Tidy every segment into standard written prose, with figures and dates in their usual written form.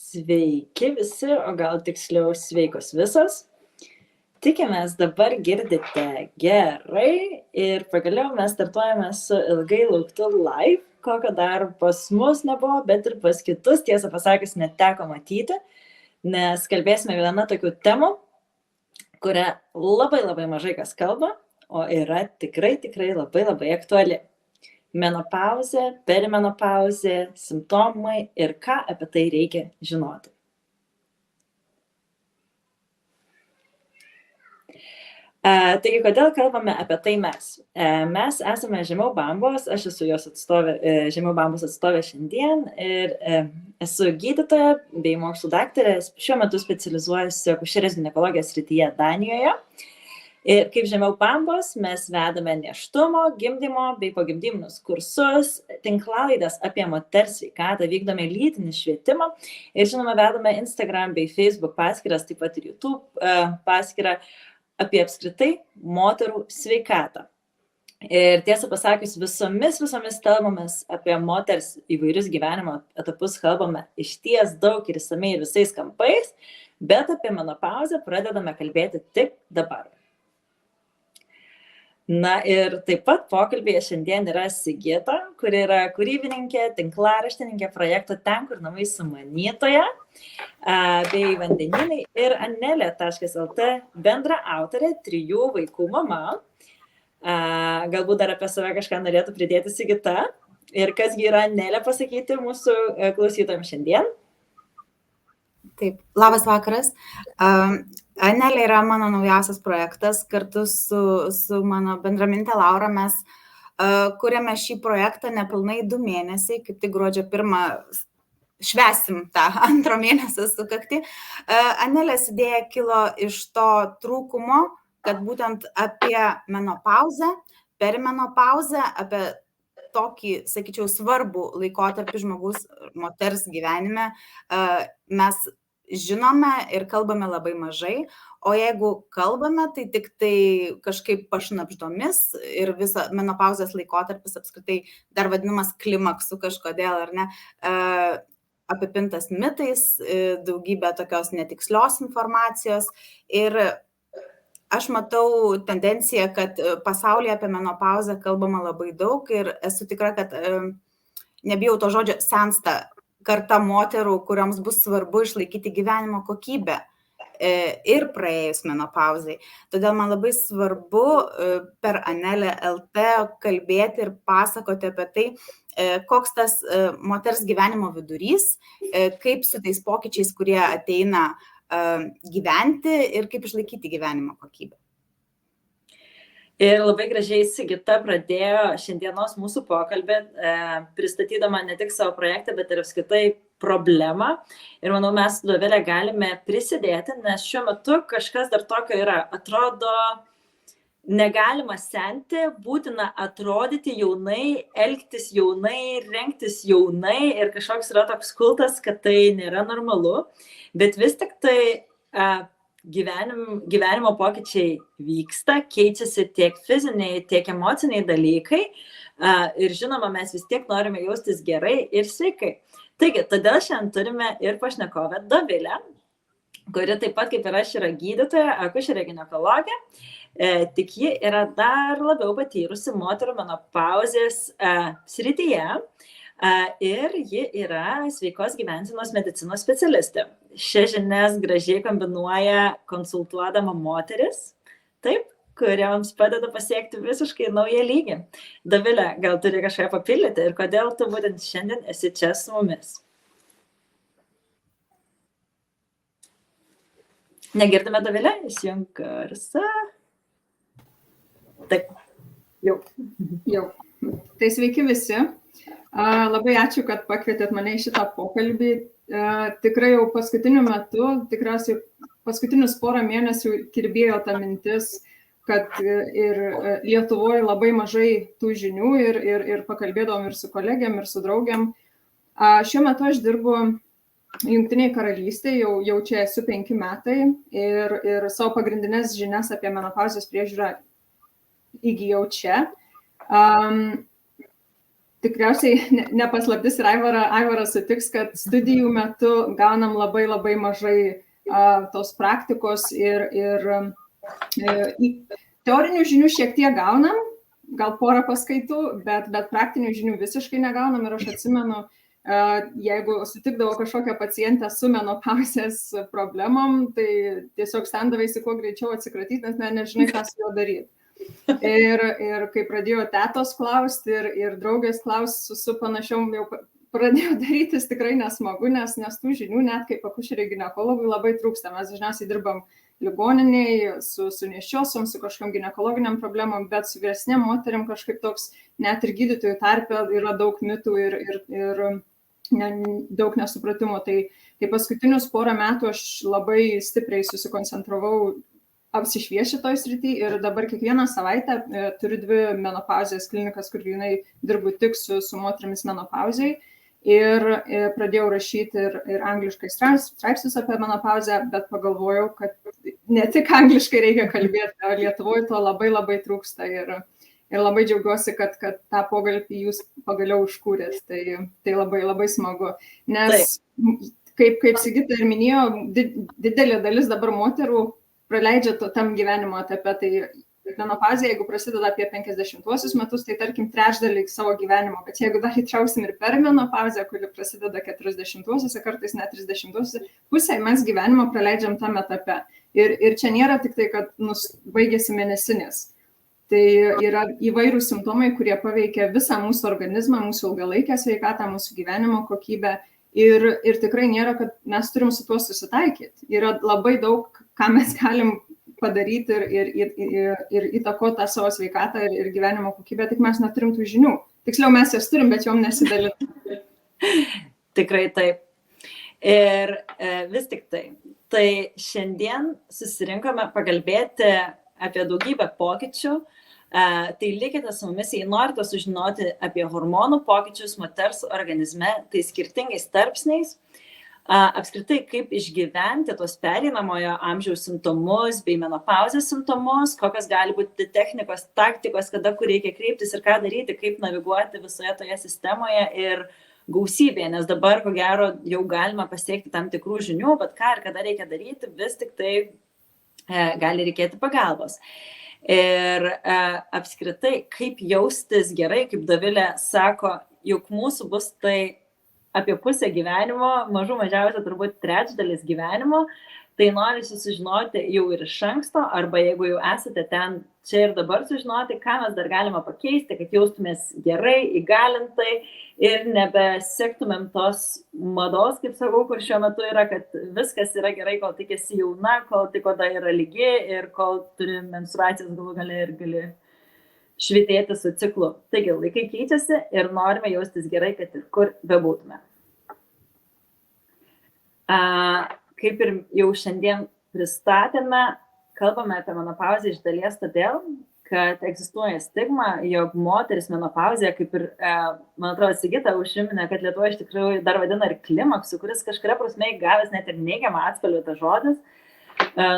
Sveiki visi, o gal tiksliau sveikos visos. Tikimės dabar girdite gerai ir pagaliau mes startuojame su ilgai lauktu live, kokio dar pas mus nebuvo, bet ir pas kitus, tiesą pasakius, neteko matyti, nes kalbėsime vieną tokių temų, kurią labai mažai kas kalba, o yra tikrai labai aktuali. Menopauzė, perimenopauzė, simptomai ir ką apie tai reikia žinoti. Taigi, kodėl kalbame apie tai mes? Mes esame Žemiau Bambos, aš esu jos atstovė, Žemiau Bambos atstovė šiandien ir esu gydytoja bei mokslų daktarė, šiuo metu specializuojuosi akušerės ginekologijos srityje Danijoje. Ir kaip Žemiau Bambos mes vedame nėštumo, gimdymo bei pogimdyminius kursus, tinklalaides apie moters sveikatą, vykdome lytinį švietimą ir žinoma vedame Instagram bei Facebook paskyras, taip pat ir YouTube paskyrą apie apskritai moterų sveikatą. Ir tiesą pasakius, visomis kalbamės apie moters įvairius gyvenimo etapus, kalbame išties daug ir išsamiai ir visais kampais, bet apie menopauzę pradedame kalbėti tik dabar. Na ir taip pat pokalbėje šiandien yra Sigita, kuri yra kūrybininkė, tinklaraštininkė projekto Ten, kur namai sumanytoja, bei Vandenynai ir Anelė.lt bendra autorė, 3 vaikų mama. Galbūt dar apie save kažką norėtų pridėti Sigita. Ir kasgi yra Anelė, pasakyti mūsų klausytojams šiandien? Taip, labas vakaras. Anelė yra mano naujausias projektas. Kartu su mano bendraminte Laura mes kuriame šį projektą nepilnai 2 mėnesiai, kaip tik gruodžio 1 švęsim tą 2 mėnesio sukaktį. Anelės idėja kilo iš to trūkumo, kad būtent apie menopauzę, perimenopauzę, apie tokį, sakyčiau, svarbų laikotarpį žmogaus moters gyvenime mes žinome ir kalbame labai mažai, o jeigu kalbame, tai tik tai kažkaip pašnabždomis ir visa menopauzės laikotarpis apskritai dar vadinamas klimaksu kažkodėl, ar ne, apipintas mitais, daugybė tokios netikslios informacijos ir aš matau tendenciją, kad pasaulyje apie menopauzę kalbama labai daug ir esu tikra, kad nebijau to žodžio, sensta karta moterų, kurioms bus svarbu išlaikyti gyvenimo kokybę ir praėjus menopauzai. Todėl man labai svarbu per Anelė.lt kalbėti ir pasakoti apie tai, koks tas moters gyvenimo vidurys, kaip su tais pokyčiais, kurie ateina gyventi ir kaip išlaikyti gyvenimo kokybę. Ir labai gražiai Sigita pradėjo šiandienos mūsų pokalbį, pristatydama ne tik savo projektą, bet ir apskritai problemą. Ir manau, mes su Dovilė galime prisidėti, nes šiuo metu kažkas dar tokio yra. Atrodo, negalima senti, būtina atrodyti jaunai, elgtis jaunai, rengtis jaunai ir kažkoks yra toks kultas, kad tai nėra normalu. Bet vis tik tai gyvenimo pokyčiai vyksta, keičiasi tiek fiziniai, tiek emociniai dalykai ir žinoma, mes vis tiek norime jaustis gerai ir sveikai. Taigi, todėl šiandien turime ir pašnekovę Dovilę, kuri taip pat kaip ir aš yra gydytoja, akušerė ginekologė, tik ji yra dar labiau patyrusi moterų menopauzės srityje. Ir ji yra sveikos gyvensenos medicinos specialistė. Šias žinias gražiai kombinuoja konsultuodama moteris, taip, kurioms padeda pasiekti visiškai naują lygį. Dovilė, gal turi kažką papildyti ir kodėl tu būtent šiandien esi čia su mumis? Negirdime Dovilę? Įsijunk garsą. Taip, jau. Tai sveiki visi. Labai ačiū, kad pakvietėt mane į šitą pokalbį. Tikrai jau paskutiniu metu, tikriausiai paskutinius 1 mėnesių kirbėjo ta mintis, kad ir Lietuvoje labai mažai tų žinių ir pakalbėdavom ir su kolegėm, ir su draugiam. Šiuo metu aš dirbu Jungtinėje karalystėje, jau čia esu 5 metai ir savo pagrindinės žinias apie menopauzės priežiūrą įgijau čia. tikriausiai nepaslaptis ir Aivaras sutiks, kad studijų metu gaunam labai labai mažai tos praktikos ir teorinių žinių šiek tiek gaunam, gal porą paskaitų, bet praktinių žinių visiškai negaunam ir aš atsimenu, jeigu sutikdavo kažkokią pacientę su menopauzės problemom, tai tiesiog stengdavaisi kuo greičiau atsikratyti, nes nežinai, ką su juo daryti. Ir kai pradėjo tetos klausti ir draugės klausti su panašiom, jau pradėjo darytis tikrai nesmagu, nes tų žinių net kaip akušeriai ginekologui labai trūksta. Mes dažniausiai dirbam ligoniniai su nėščiosiom, su kažkokiam ginekologiniam problemom, bet su vyresnėm moteriam kažkaip toks, net ir gydytojų tarpe yra daug mitų ir daug nesupratimo. Tai paskutinius porą metų aš labai stipriai susikoncentravau apsišviesti toj srity ir dabar kiekvieną savaitę turiu 2 menopauzės klinikas, kur jinai dirbu tik su moterimis menopauzėj ir pradėjau rašyti ir angliškai straipsnius apie menopauzę, bet pagalvojau, kad ne tik angliškai reikia kalbėti, o Lietuvoje to labai labai trūksta ir labai džiaugiuosi, kad tą pokalbį jūs pagaliau užkūrėt, tai labai labai smagu, nes kaip Sigita ir minėjo, didelė dalis dabar moterų praleidžia tam gyvenimo etape, tai menopauzė, jeigu prasideda apie 50-uosius metus, tai tarkim trečdalį savo gyvenimo, kad jeigu dar įtrauksim ir per menopauzę, kuri prasideda 40-uosiuose, kartais net 30-uosiuose, pusę mes gyvenimo praleidžiam tam etape. Ir čia nėra tik tai, kad baigėsi mėnesinės. Tai yra įvairūs simptomai, kurie paveikia visą mūsų organizmą, mūsų ilgalaikę sveikatą, mūsų gyvenimo kokybę. Ir tikrai nėra, kad mes turim su tuo susitaikyti. Yra labai daug, ką mes galim padaryti ir įtakoti tą savo sveikatą ir gyvenimo kokybę, tik mes neturim tų žinių. Tiksliau, mes jas turim, bet jom nesidalinam. Tikrai taip. Ir vis tik tai. Tai šiandien susirinkome pakalbėti apie daugybę pokyčių. Tai likite su mumis, jei norite sužinoti apie hormonų pokyčius moters organizme, tai skirtingais tarpsniais, apskritai kaip išgyventi tos pereinamojo amžiaus simptomus bei menopauzės simptomus, kokios gali būti technikos, taktikos, kur reikia kreiptis ir ką daryti, kaip naviguoti visoje toje sistemoje ir gausybėje, nes dabar, ko gero, jau galima pasiekti tam tikrų žinių, bet ką ir kada reikia daryti, vis tik tai gali reikėti pagalbos. Ir apskritai, kaip jaustis gerai, kaip Dovilė sako, juk mūsų bus tai apie pusę gyvenimo, mažiausia turbūt trečdalis gyvenimo, tai norisi sužinoti jau ir iš anksto, arba jeigu jau esate ten čia ir dabar sužinoti, ką mes dar galime pakeisti, kad jaustumės gerai, įgalintai ir nebesektumėm tos mados, kaip sakau, kur šiuo metu yra, kad viskas yra gerai, kol tik esi jauna, kol tik oda yra lygi ir kol turi menstruacijas galų gale ir gali švytėti su ciklu. Taigi, laikai keičiasi ir norime jaustis gerai, kad ir kur bebūtume. Kaip ir jau šiandien pristatėme, kalbame apie menopauzę iš dalies todėl, kad egzistuoja stigma, jog moteris menopauzėje, kaip ir, man atrodo, Sigita užsiminė, kad Lietuvoje iš tikrųjų dar vadina ir klimaksu, kuris kažkuria prasme gavęs net ir neigiamą atspalvį tas žodis,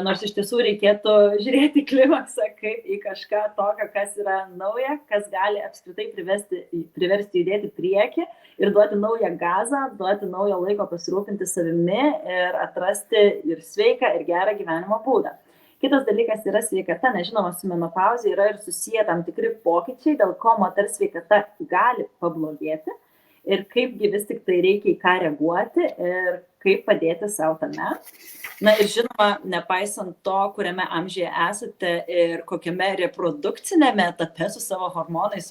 nors iš tiesų reikėtų žiūrėti klimaksą kaip į kažką tokio, kas yra nauja, kas gali apskritai priversti judėti priekį ir duoti naują gazą, duoti naują laiko pasirūpinti savimi ir atrasti ir sveiką, ir gerą gyvenimo būdą. Kitas dalykas yra sveikata, nežinoma, su menopauzė yra ir susiję tam tikri pokyčiai, dėl ko moters sveikata gali pablogėti ir kaipgi vis tik tai reikia į ką reaguoti ir kaip padėti savo tame. Na ir žinoma, nepaisant to, kuriame amžiuje esate ir kokiame reprodukcinėme etape su savo hormonais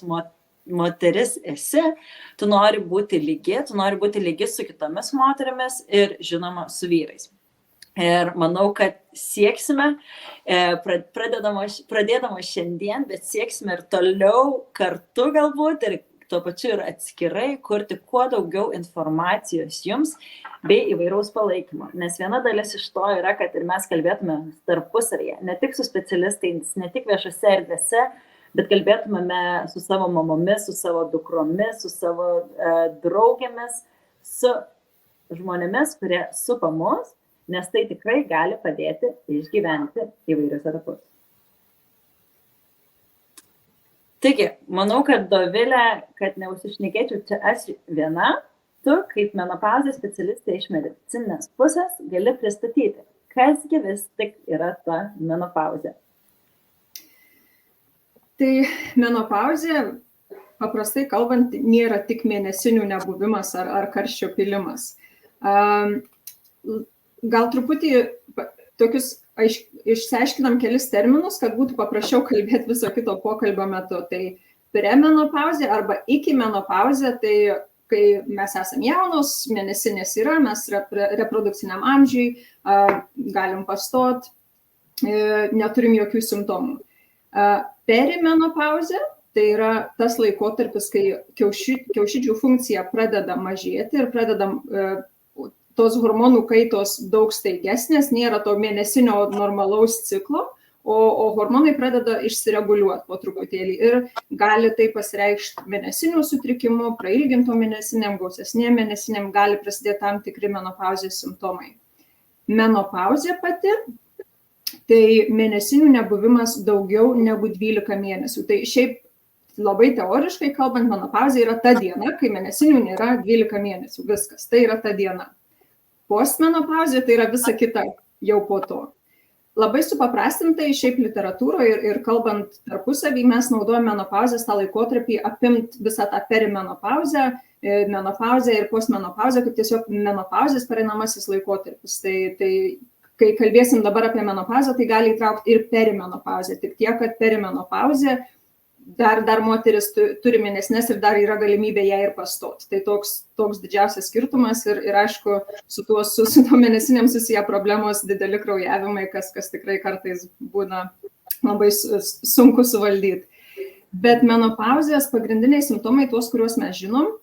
moteris esi, tu nori būti lygi su kitomis moterimis ir žinoma su vyrais. Ir manau, kad sieksime, pradėdama šiandien, bet sieksime ir toliau kartu galbūt ir tuo pačiu ir atskirai kurti kuo daugiau informacijos jums bei įvairaus palaikymo. Nes viena dalis iš to yra, kad ir mes kalbėtume tarpusavyje, ne tik su specialistais, ne tik viešose erdvėse, bet kalbėtumėme su savo mamomis, su savo dukromis, su savo draugėmis, su žmonėmis, kurie supa mus, nes tai tikrai gali padėti išgyventi įvairius etapus. Taigi, manau, kad Dovilė, kad neužsišnekėčiau čia aš viena, tu kaip menopauzės specialistė iš medicininės pusės gali pristatyti, kasgi vis tik yra ta menopauzė. Tai menopauzė, paprastai kalbant, nėra tik mėnesinių nebuvimas ar karščio pilimas. Gal truputį tokius išsiaiškinam kelis terminus, kad būtų paprasčiau kalbėti viso kito pokalbio metu. Tai premenopauzė arba iki menopauzė, tai kai mes esame jaunos, mėnesinės yra, mes reprodukciniam amžiui, galim pastot, neturim jokių simptomų. Perimenopauzė, tai yra tas laikotarpis, kai kiaušidžių funkcija pradeda mažėti ir pradedam tos hormonų kaitos daug staigesnės, nėra to mėnesinio normalaus ciklo, o hormonai pradeda išsireguliuoti po truputėlį ir gali tai pasireikšti mėnesinių sutrikimų, prailginto mėnesiniam, gausesnėm mėnesiniam, gali prasidėti tam tikri menopauzės simptomai. Menopauzė pati, tai mėnesinių nebuvimas daugiau negu 12 mėnesių. Tai šiaip labai teoriškai kalbant, menopauzė yra ta diena, kai mėnesinių nėra 12 mėnesių, viskas, tai yra ta diena. Postmenopauzė tai yra visa kita jau po to. Labai supaprastintai šiaip literatūroje ir kalbant tarpusavį mes naudojame menopauzės tą laikotarpį apimt visą tą perimenopauzę, menopauzę ir postmenopauzę, kaip tiesiog menopauzės pereinamasis laikotarpis. Tai kai kalbėsim dabar apie menopauzę, tai gali įtraukti ir perimenopauzę, tik tiek, kad perimenopauzė dar moteris turi mėnesnes ir dar yra galimybė ją ir pastot. Tai toks didžiausias skirtumas ir aišku, su tuo mėnesinėm susiję problemos dideli kraujavimai, kas tikrai kartais būna labai sunku suvaldyti. Bet menopauzės pagrindiniai simptomai, tuos, kuriuos mes žinom,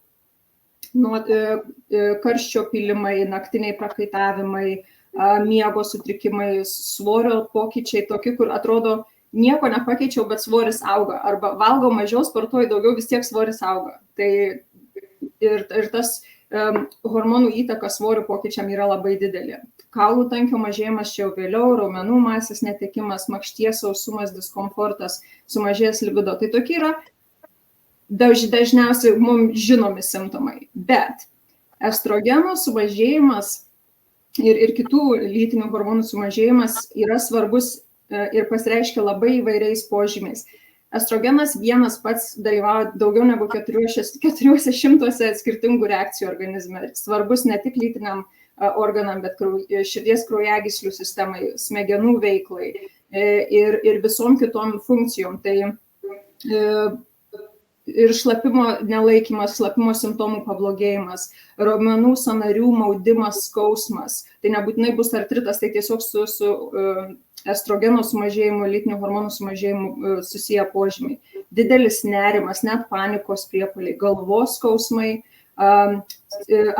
karščio pylimai, naktiniai prakaitavimai, miego sutrikimai, svorio pokyčiai, tokie, kur atrodo, nieko nepakeičiau, bet svoris auga. Arba valgau mažiau, sportuoju daugiau, vis tiek svoris auga. Tai ir tas hormonų įtaka svorių pokyčiam yra labai didelė. Kaulų tankio mažėjimas čia jau vėliau, raumenų masės netekimas, makšties sausumas, diskomfortas, sumažėjęs libido. Tai tokie yra dažniausiai mums žinomi simptomai. Bet estrogenų sumažėjimas ir kitų lytinių hormonų sumažėjimas yra svarbus ir pasireiškia labai įvairiais požymiais. Estrogenas vienas pats dalyvauja daugiau negu 400 skirtingų reakcijų organizme. Svarbus ne tik lytiniam organam, bet širdies kraujagyslių sistemai, smegenų veiklai ir visom kitom funkcijom. Tai ir šlapimo nelaikymas, šlapimo simptomų pablogėjimas, raumenų sąnarių maudimas, skausmas. Tai nebūtinai bus artritas, tai tiesiog su estrogeno sumažėjimu, lytinių hormonų sumažėjimu susiję požymiai. Didelis nerimas, net panikos priepuoliai, galvos skausmai,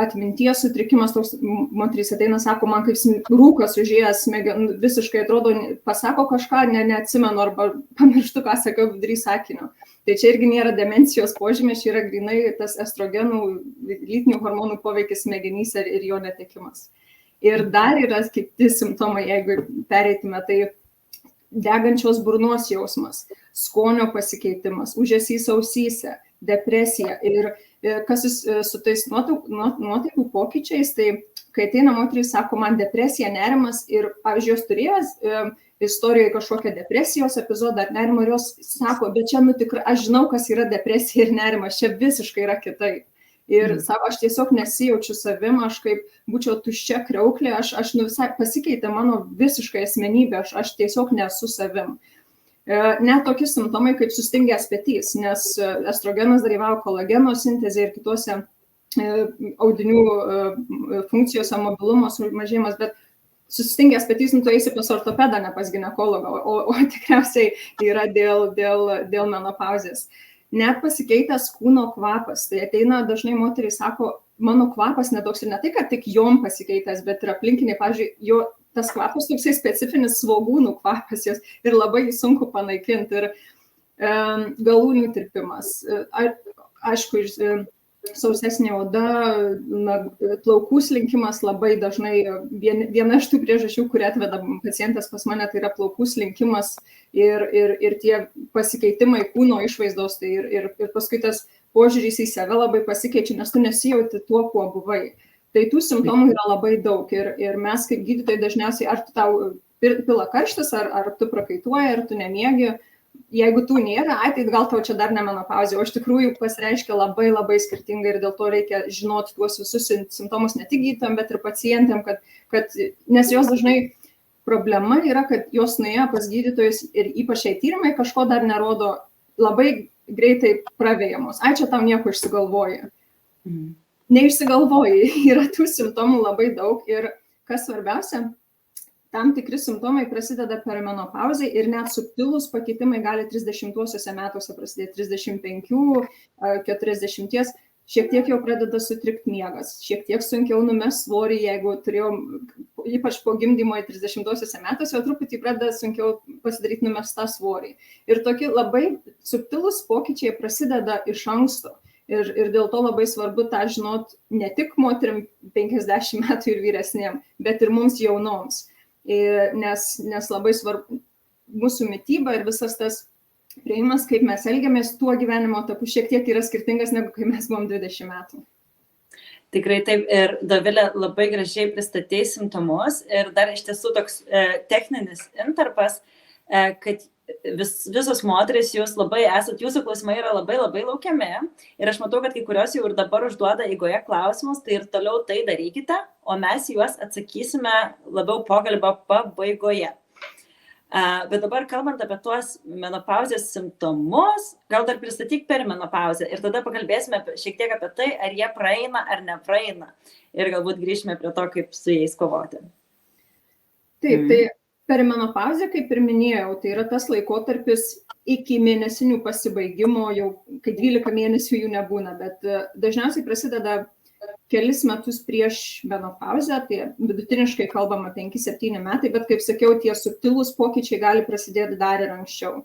atminties sutrikimas, toks moterys ateina, sako, man kaip rūkas užėjęs, visiškai atrodo, pasako kažką, neatsimenu arba pamirštu, ką sakiau vidury sakinio. Tai čia irgi nėra demencijos požymės, čia yra grinai tas estrogenų, lytinių hormonų poveikis smegenyse ir jo netekimas. Ir dar yra kiti simptomai, jeigu pereitume, tai degančios burnos jausmas, skonio pasikeitimas, ūžesys ausyse, depresija. Ir kas su tais nuotaikų pokyčiais, tai kai ateina moterys, sako, man depresija, nerimas ir, pavyzdžiui, jos turėjęs istorijoje kažkokią depresijos epizodą ar nerimo, ir jos sako, bet čia tikrai, aš žinau, kas yra depresija ir nerimas, čia visiškai yra kitaip. Ir sako, aš tiesiog nesijaučiu savim, aš kaip būčiau tuščia kriauklė, aš visai pasikeitė mano visiškai asmenybė, aš tiesiog nesu savim. Net tokie simptomai kaip sustingęs petys, nes estrogenas dalyvauja kolageno sintezėje ir kitose audinių funkcijose, mobilumo sumažėjimas, bet sustingęs petys, tu eisi pas ortopedą, ne pas ginekologą, o tikriausiai yra dėl menopauzės. Net pasikeitęs kūno kvapas, tai ateina dažnai moteriai, sako, mano kvapas netoks ir ne tai, kad tik jom pasikeitęs, bet ir aplinkiniai, pavyzdžiui, tas kvapas toksai specifinis svogūnų kvapas jos ir labai sunku panaikinti ir galūnių tirpimas. Aišku, sausesnė oda, plaukų slinkimas labai dažnai, viena iš tų priežasčių, kurie atveda pacientas pas mane, tai yra plaukų slinkimas ir tie pasikeitimai kūno išvaizdos, tai ir paskui tas požiūris į save labai pasikeičia, nes tu nesijauti tuo, kuo buvai. Tai tų simptomų yra labai daug ir mes kaip gydytojai dažniausiai, ar tu tau pila karštis, ar tu prakaituoji, ar tu nemiegi. Jeigu tų nėra, tai gal tau čia dar ne menopauzė, o iš tikrųjų pasireiškia labai labai skirtingai ir dėl to reikia žinoti tuos visus simptomus ne tik gydytojam, bet ir pacientėm, nes jos dažnai problema yra, kad jos nuėjo pas gydytojus ir ypač šiai tyrimai kažko dar nerodo, labai greitai pravėjamos. Ai, čia tau nieko išsigalvoji. Neišsigalvoji, yra tų simptomų labai daug ir kas svarbiausia, tam tikri simptomai prasideda per menopauzę ir net subtilūs pakitimai gali 30-uosiuose metuose prasidėti, 35, 40, šiek tiek jau pradeda sutrikti miegas, šiek tiek sunkiau numest svorį, jeigu turėjom, ypač po gimdymo 30-uosiuose metuose, o truputį pradeda sunkiau pasidaryti numestą svorį. Ir tokie labai subtilūs pokyčiai prasideda iš anksto. Ir dėl to labai svarbu tą žinot ne tik moterim 50 metų ir vyresnėm, bet ir mums jaunoms. Nes labai svarbu mūsų mityba ir visas tas prieimas, kaip mes elgiamės tuo gyvenimo etapu šiek tiek yra skirtingas negu kai mes buvom 20 metų. Tikrai taip ir Dovilė labai gražiai pristatė simptomus ir dar iš tiesų toks techninis intarpas, kad visos moteris jūs labai esat, jūsų klausimai yra labai labai laukiami ir aš matau, kad kai kurios jau ir dabar užduoda eigoje klausimus, tai ir toliau tai darykite, o mes juos atsakysime labiau pokalbio pabaigoje. Bet dabar kalbant apie tuos menopauzės simptomus, gal dar pristatyk perimenopauzę ir tada pakalbėsime šiek tiek apie tai, ar jie praeina ar nepraeina ir galbūt grįžime prie to, kaip su jais kovoti. Taip, tai perimenopauzė, kaip ir minėjau, tai yra tas laikotarpis iki mėnesinių pasibaigimo, jau kai 12 mėnesių jų nebūna, bet dažniausiai prasideda kelis metus prieš menopauzę, tai vidutiniškai kalbama 5-7 metai, bet kaip sakiau, tie subtilūs pokyčiai gali prasidėti dar ir anksčiau.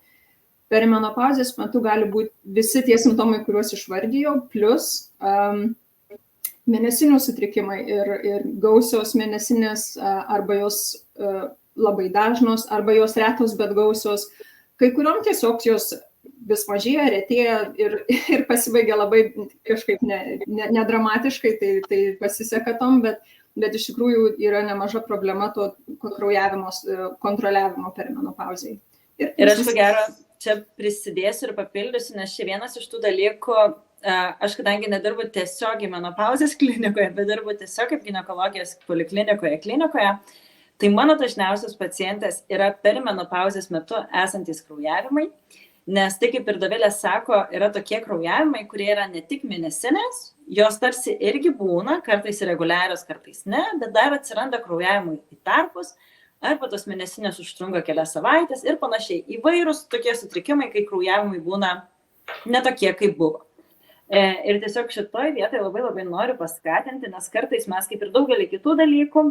Perimenopauzės metu gali būti visi tie simptomai, kuriuos išvardijau, plus mėnesinių sutrikimai ir gausios mėnesinės arba jos labai dažnos, arba jos retos, bet gausios. Kai kuriuom tiesiog jos vis mažėja, retėja ir pasibaigia labai kažkaip nedramatiškai, tai pasiseka tom, bet iš tikrųjų yra nemaža problema to kraujavimo kontroliavimo perimenopauzėje. Ir aš ko gero čia prisidėsiu ir papildysiu, nes čia vienas iš tų dalykų, aš kadangi nedirbu tiesiog menopauzės klinikoje, bet dirbu tiesiog kaip ginekologijos klinikoje, tai mano dažniausias pacientas yra perimenopauzės metu esantys kraujavimai, nes tai kaip ir Dovilė sako, yra tokie kraujavimai, kurie yra ne tik mėnesinės, jos tarsi irgi būna, kartais reguliarios, kartais ne, bet dar atsiranda kraujavimai į tarpus, arba tos mėnesinės užtrunka kelias savaitės ir panašiai. Įvairūs tokie sutrikimai, kai kraujavimai būna netokie, kaip buvo. Ir tiesiog šitoj vietoje labai labai noriu paskatinti, nes kartais mes kaip ir daugelį kitų dalykų,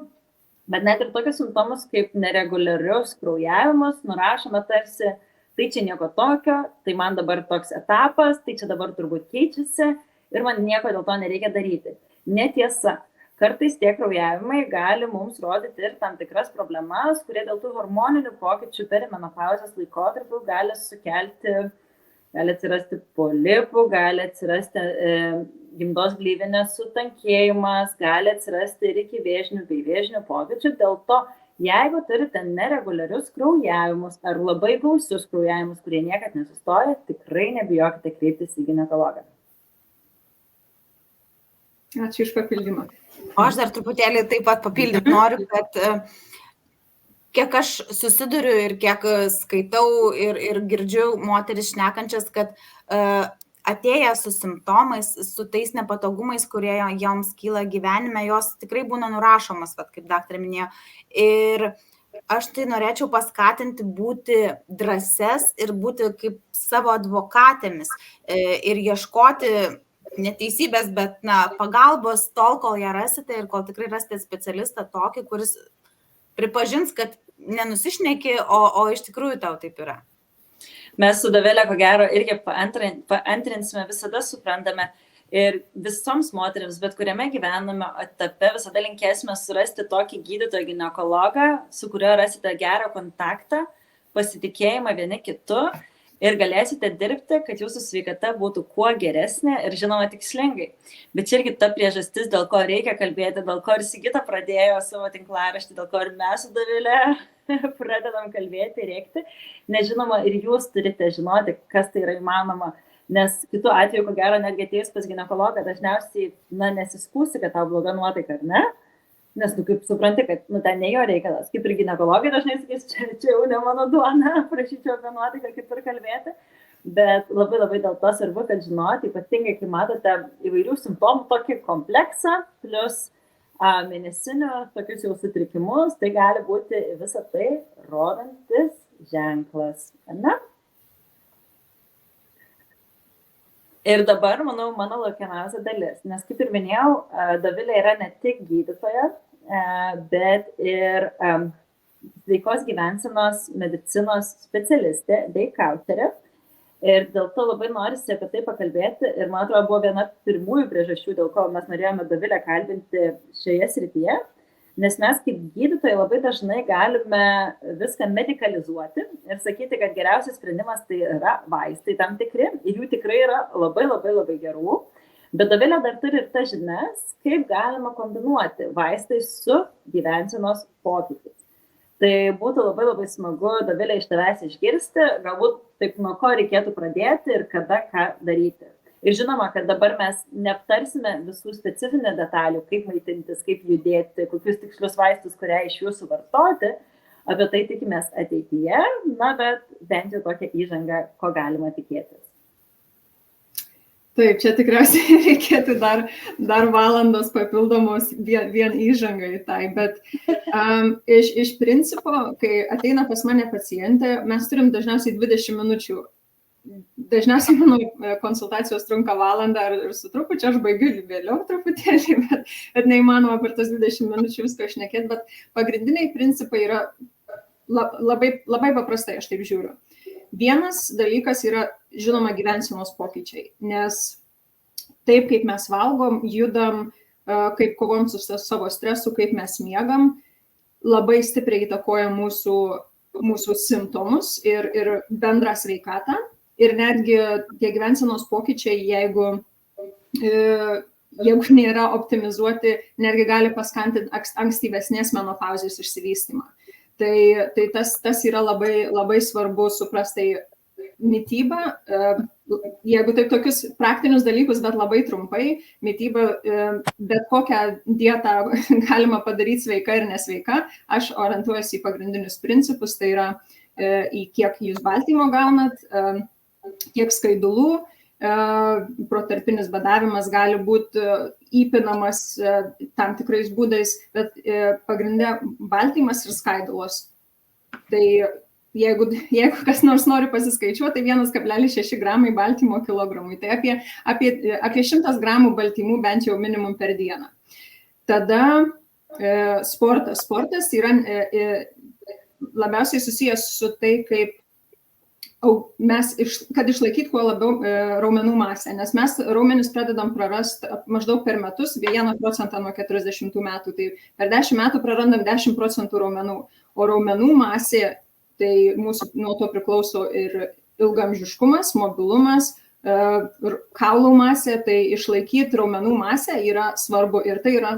bet net ir tokius simptomus kaip nereguliarius kraujavimus nurašome tarsi, tai čia nieko tokio, tai man dabar toks etapas, tai čia dabar turbūt keičiasi ir man nieko dėl to nereikia daryti. Netiesa. Kartais tie kraujavimai gali mums rodyti ir tam tikras problemas, kurie dėl tų hormoninių pokyčių perimenopauzės laikotarpiu gali sukelti, gali atsirasti polipų, gali atsirasti gimdos gleivinės sutankėjimas, gali atsirasti ir iki vėžinių bei vėžinių pokyčių. Dėl to, jeigu turite nereguliarius kraujavimus ar labai gausius kraujavimus, kurie niekad nesustoja, tikrai nebijokite kreiptis į ginekologą. Ačiū iš papildymą. O aš dar truputėlį taip pat papildyti noriu, kad kiek aš susiduriu ir kiek skaitau ir girdžiu moteris šnekančias, kad atėję su simptomais, su tais nepatogumais, kurie joms kyla gyvenime, jos tikrai būna nurašomas, kaip daktarė minėjo. Ir aš tai norėčiau paskatinti būti drąses ir būti kaip savo advokatėmis ir ieškoti neteisybės, bet pagalbos tol, kol ją rasite ir kol tikrai rasite specialistą tokį, kuris pripažins, kad nenusišneki, o iš tikrųjų tau taip yra. Mes su Dovilė, ko gero, irgi paantrinsime, visada suprantame Ir visoms moteriams, bet kuriame gyvename etape, visada linkėsime surasti tokį gydytoją ginekologą, su kuriuo rasite gerą kontaktą, pasitikėjimą vieni kitu ir galėsite dirbti, kad jūsų sveikata būtų kuo geresnė ir žinoma tikslingai. Bet čia irgi ta priežastis, dėl ko reikia kalbėti, dėl ko ir Sigita pradėjo savo tinklaraštį, dėl ko ir mes su Dovile pradedam kalbėti, rėkti, nes žinoma ir jūs turite žinoti, kas tai yra įmanoma, nes kitu atveju, ko gero, netgi atėjus pas ginekologą, dažniausiai, nesiskūsi, kad tau bloga nuotaika, ar ne? Nes tu kaip supranti, kad ten ne jo reikalas, kaip ir ginekologai dažnai sakys, čia jau ne mano duona, prašyčiau apie nuotaiką kitur kalbėti, bet labai dėl to svarbu, kad žinoti, ypatingai, kai matote įvairių simptomų, tokį kompleksą, plus mėnesinių tokius jau sutrikimus, tai gali būti visą tai rodantis ženklas, ne? Ir dabar, manau, mano laukiamiausia dalis, nes kaip ir minėjau, Dovilė yra ne tik gydytoja, bet ir sveikos gyvensenos medicinos specialistė bei kaučerė. Ir dėl to labai norisi apie tai pakalbėti ir man atrodo buvo viena pirmųjų priežasčių, dėl ko mes norėjome Dovilę kalbinti šioje srityje, nes mes kaip gydytojai labai dažnai galime viską medikalizuoti ir sakyti, kad geriausias sprendimas tai yra vaistai tam tikri ir jų tikrai yra labai gerų, bet Dovilė dar turi ir tas žinias, kaip galima kombinuoti vaistai su gyvensenos pokyčiais. Tai būtų labai smagu Dovilę iš tavęs išgirsti, galbūt taip nuo ko reikėtų pradėti ir kada ką daryti. Ir žinoma, kad dabar mes neaptarsime visų specifinių detalių, kaip maitintis, kaip judėti, kokius tikslius vaistus, kurią iš jų suvartoti. Apie tai tikimės ateityje, bet bent jau tokią įžangą, ko galima tikėtis. Taip, čia tikriausiai reikėtų dar valandos papildomos vien įžangai tai, bet iš principo, kai ateina pas mane pacientė, mes turim dažniausiai 20 minučių. Dažniausiai mano konsultacijos trunka valandą ir su trupučiu, aš baigiu vėliau truputėlį, bet neįmanoma per tas 20 minučių visko šnekėti, bet pagrindiniai principai yra labai paprastai, aš taip žiūriu. Vienas dalykas yra, žinoma, gyvensenos pokyčiai, nes taip, kaip mes valgom, judam, kaip kovom su savo stresu, kaip mes miegam, labai stipriai įtakoja mūsų simptomus ir bendrą sveikatą. Ir netgi tie gyvensenos pokyčiai, jeigu nėra optimizuoti, netgi gali paskantinti ankstyvesnės menopauzės išsivystymą. Tai tas yra labai svarbu suprasti mitybą. Jeigu taip tokius praktinius dalykus, bet labai trumpai, mityba, bet kokią dietą galima padaryti sveika ir nesveika, aš orientuojuosi į pagrindinius principus, tai yra į kiek jūs baltymo gaunat, kiek skaidulų, protarpinis badavimas gali būti įpinamas tam tikrais būdais, bet pagrinde baltymas ir skaidulos. Tai jeigu kas nors nori pasiskaičiuoti, tai 1,6 gramai baltymo kilogramui. Tai apie 100 gramų baltymų bent jau minimum per dieną. Tada sportas. Sportas yra labiausiai susijęs su tai, kaip kad išlaikyt kuo labiau raumenų masę, nes mes raumenis pradedam prarasti maždaug per metus 1% nuo 40 metų, tai per 10 metų prarandam 10% raumenų, o raumenų masė, tai mūsų nuo to priklauso ir ilgamžiškumas, mobilumas, kaulų masė, tai išlaikyti raumenų masę yra svarbu ir tai yra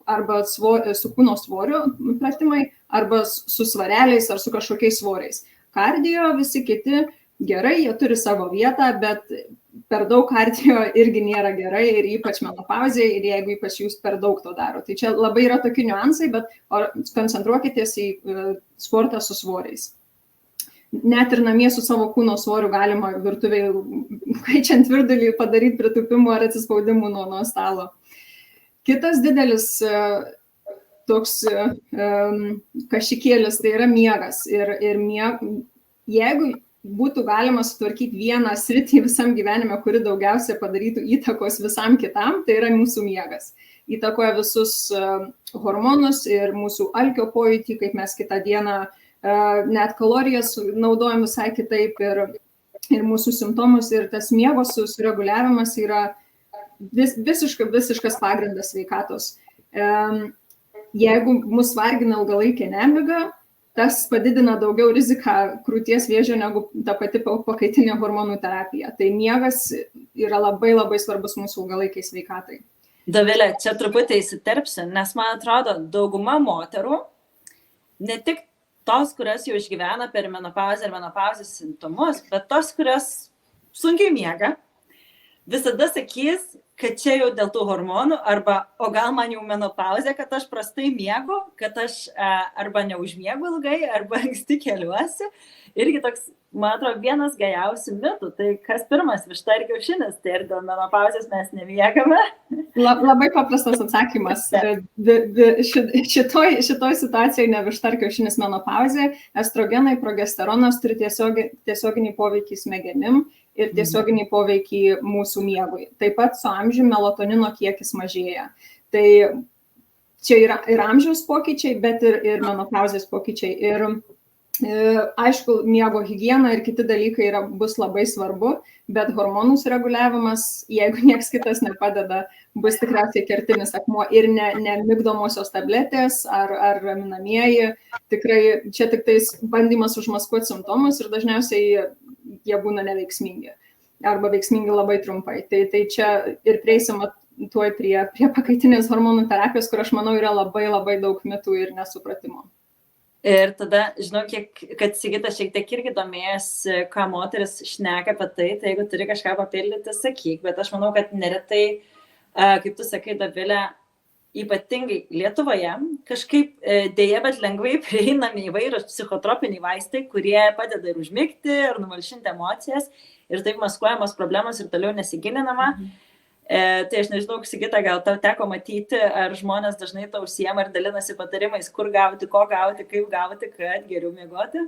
arba su kūno svorio pratimai, arba su svareliais ar su kažkokiais svoriais. Kardio, visi kiti gerai, jie turi savo vietą, bet per daug kardio irgi nėra gerai ir ypač menopauzėje ir jeigu ypač jūs per daug to daro. Tai čia labai yra tokie niuansai, bet koncentruokitės į sportą su svoriais. Net ir namie su savo kūno svoriu galima virtuvėje, kaičiant virdulį, padaryti pritūpimų ar atsispaudimų nuo stalo. Kitas didelis toks kašikėlis, tai yra miegas. Ir jeigu būtų galima sutvarkyti vieną sritį visam gyvenime, kuri daugiausiai padarytų įtakos visam kitam, tai yra mūsų miegas. Įtakoja visus hormonus ir mūsų alkio pojūtį, kaip mes kitą dieną net kalorijas naudojam visai kitaip ir mūsų simptomus. Ir tas miego sureguliavimas yra visiškas pagrindas sveikatos. Jeigu mus vargina ilgalaikė nemiga, tas padidina daugiau riziką krūties vėžio negu ta pati pakaitinė hormonų terapija. Tai miegas yra labai labai svarbus mūsų ilgalaikiai sveikatai. Dovilė, čia truputį įsiterpsiu, nes man atrodo, dauguma moterų, ne tik tos, kurios jau išgyvena per menopauzę ir menopauzės simptomus, bet tos, kurios sunkiai miega, visada sakys, kad čia jau dėl tų hormonų, arba, o gal man jau menopauzė, kad aš prastai miegu, kad aš arba neužmiegu ilgai, arba anksti keliuosi. Irgi toks, man atrodo, vienas geriausių mitų. Tai kas pirmas, višta ar kiaušinis, tai ir dėl menopauzės mes nemiegame. Labai paprastas atsakymas. Šitoj situacijai ne višta ar kiaušinis menopauzė, estrogenai, progesteronas turi tiesioginį poveikį smegenim ir tiesioginį poveikį mūsų miegui. Taip pat su amžiumi melatonino kiekis mažėja. Tai čia yra ir amžiaus pokyčiai, bet ir menopauzės pokyčiai. Ir aišku, miego higiena ir kiti dalykai bus labai svarbu, bet hormonų sureguliavimas, jeigu nieks kitas nepadeda, bus tikriausiai kertinis akmuo ir ne migdomosios tabletės ar raminamieji. Tikrai čia tik tais bandymas užmaskuoti simptomus ir dažniausiai jie būna neveiksmingi arba veiksmingi labai trumpai. Tai čia ir prieisim tuoj prie pakaitinės hormonų terapijos, kur aš manau yra labai labai daug mitų ir nesupratimo. Ir tada, žinau, kad Sigita šiek tiek irgi domėjasi, ką moteris šneka apie tai jeigu turi kažką papildyti, sakyk, bet aš manau, kad neretai, kaip tu sakai, Dovilė, ypatingai Lietuvoje, kažkaip dėja, bet lengvai prieinami įvairūs psichotropiniai vaistai, kurie padeda ir užmigti, ir numalšinti emocijas, ir taip maskuojamos problemos ir toliau nesigilinama. Tai aš nežinau, Sigita, gal tau teko matyti, ar žmonės dažnai tau užsiema ir dalinasi patarimais, kur gauti, ko gauti, kaip gauti, kad geriau miegoti?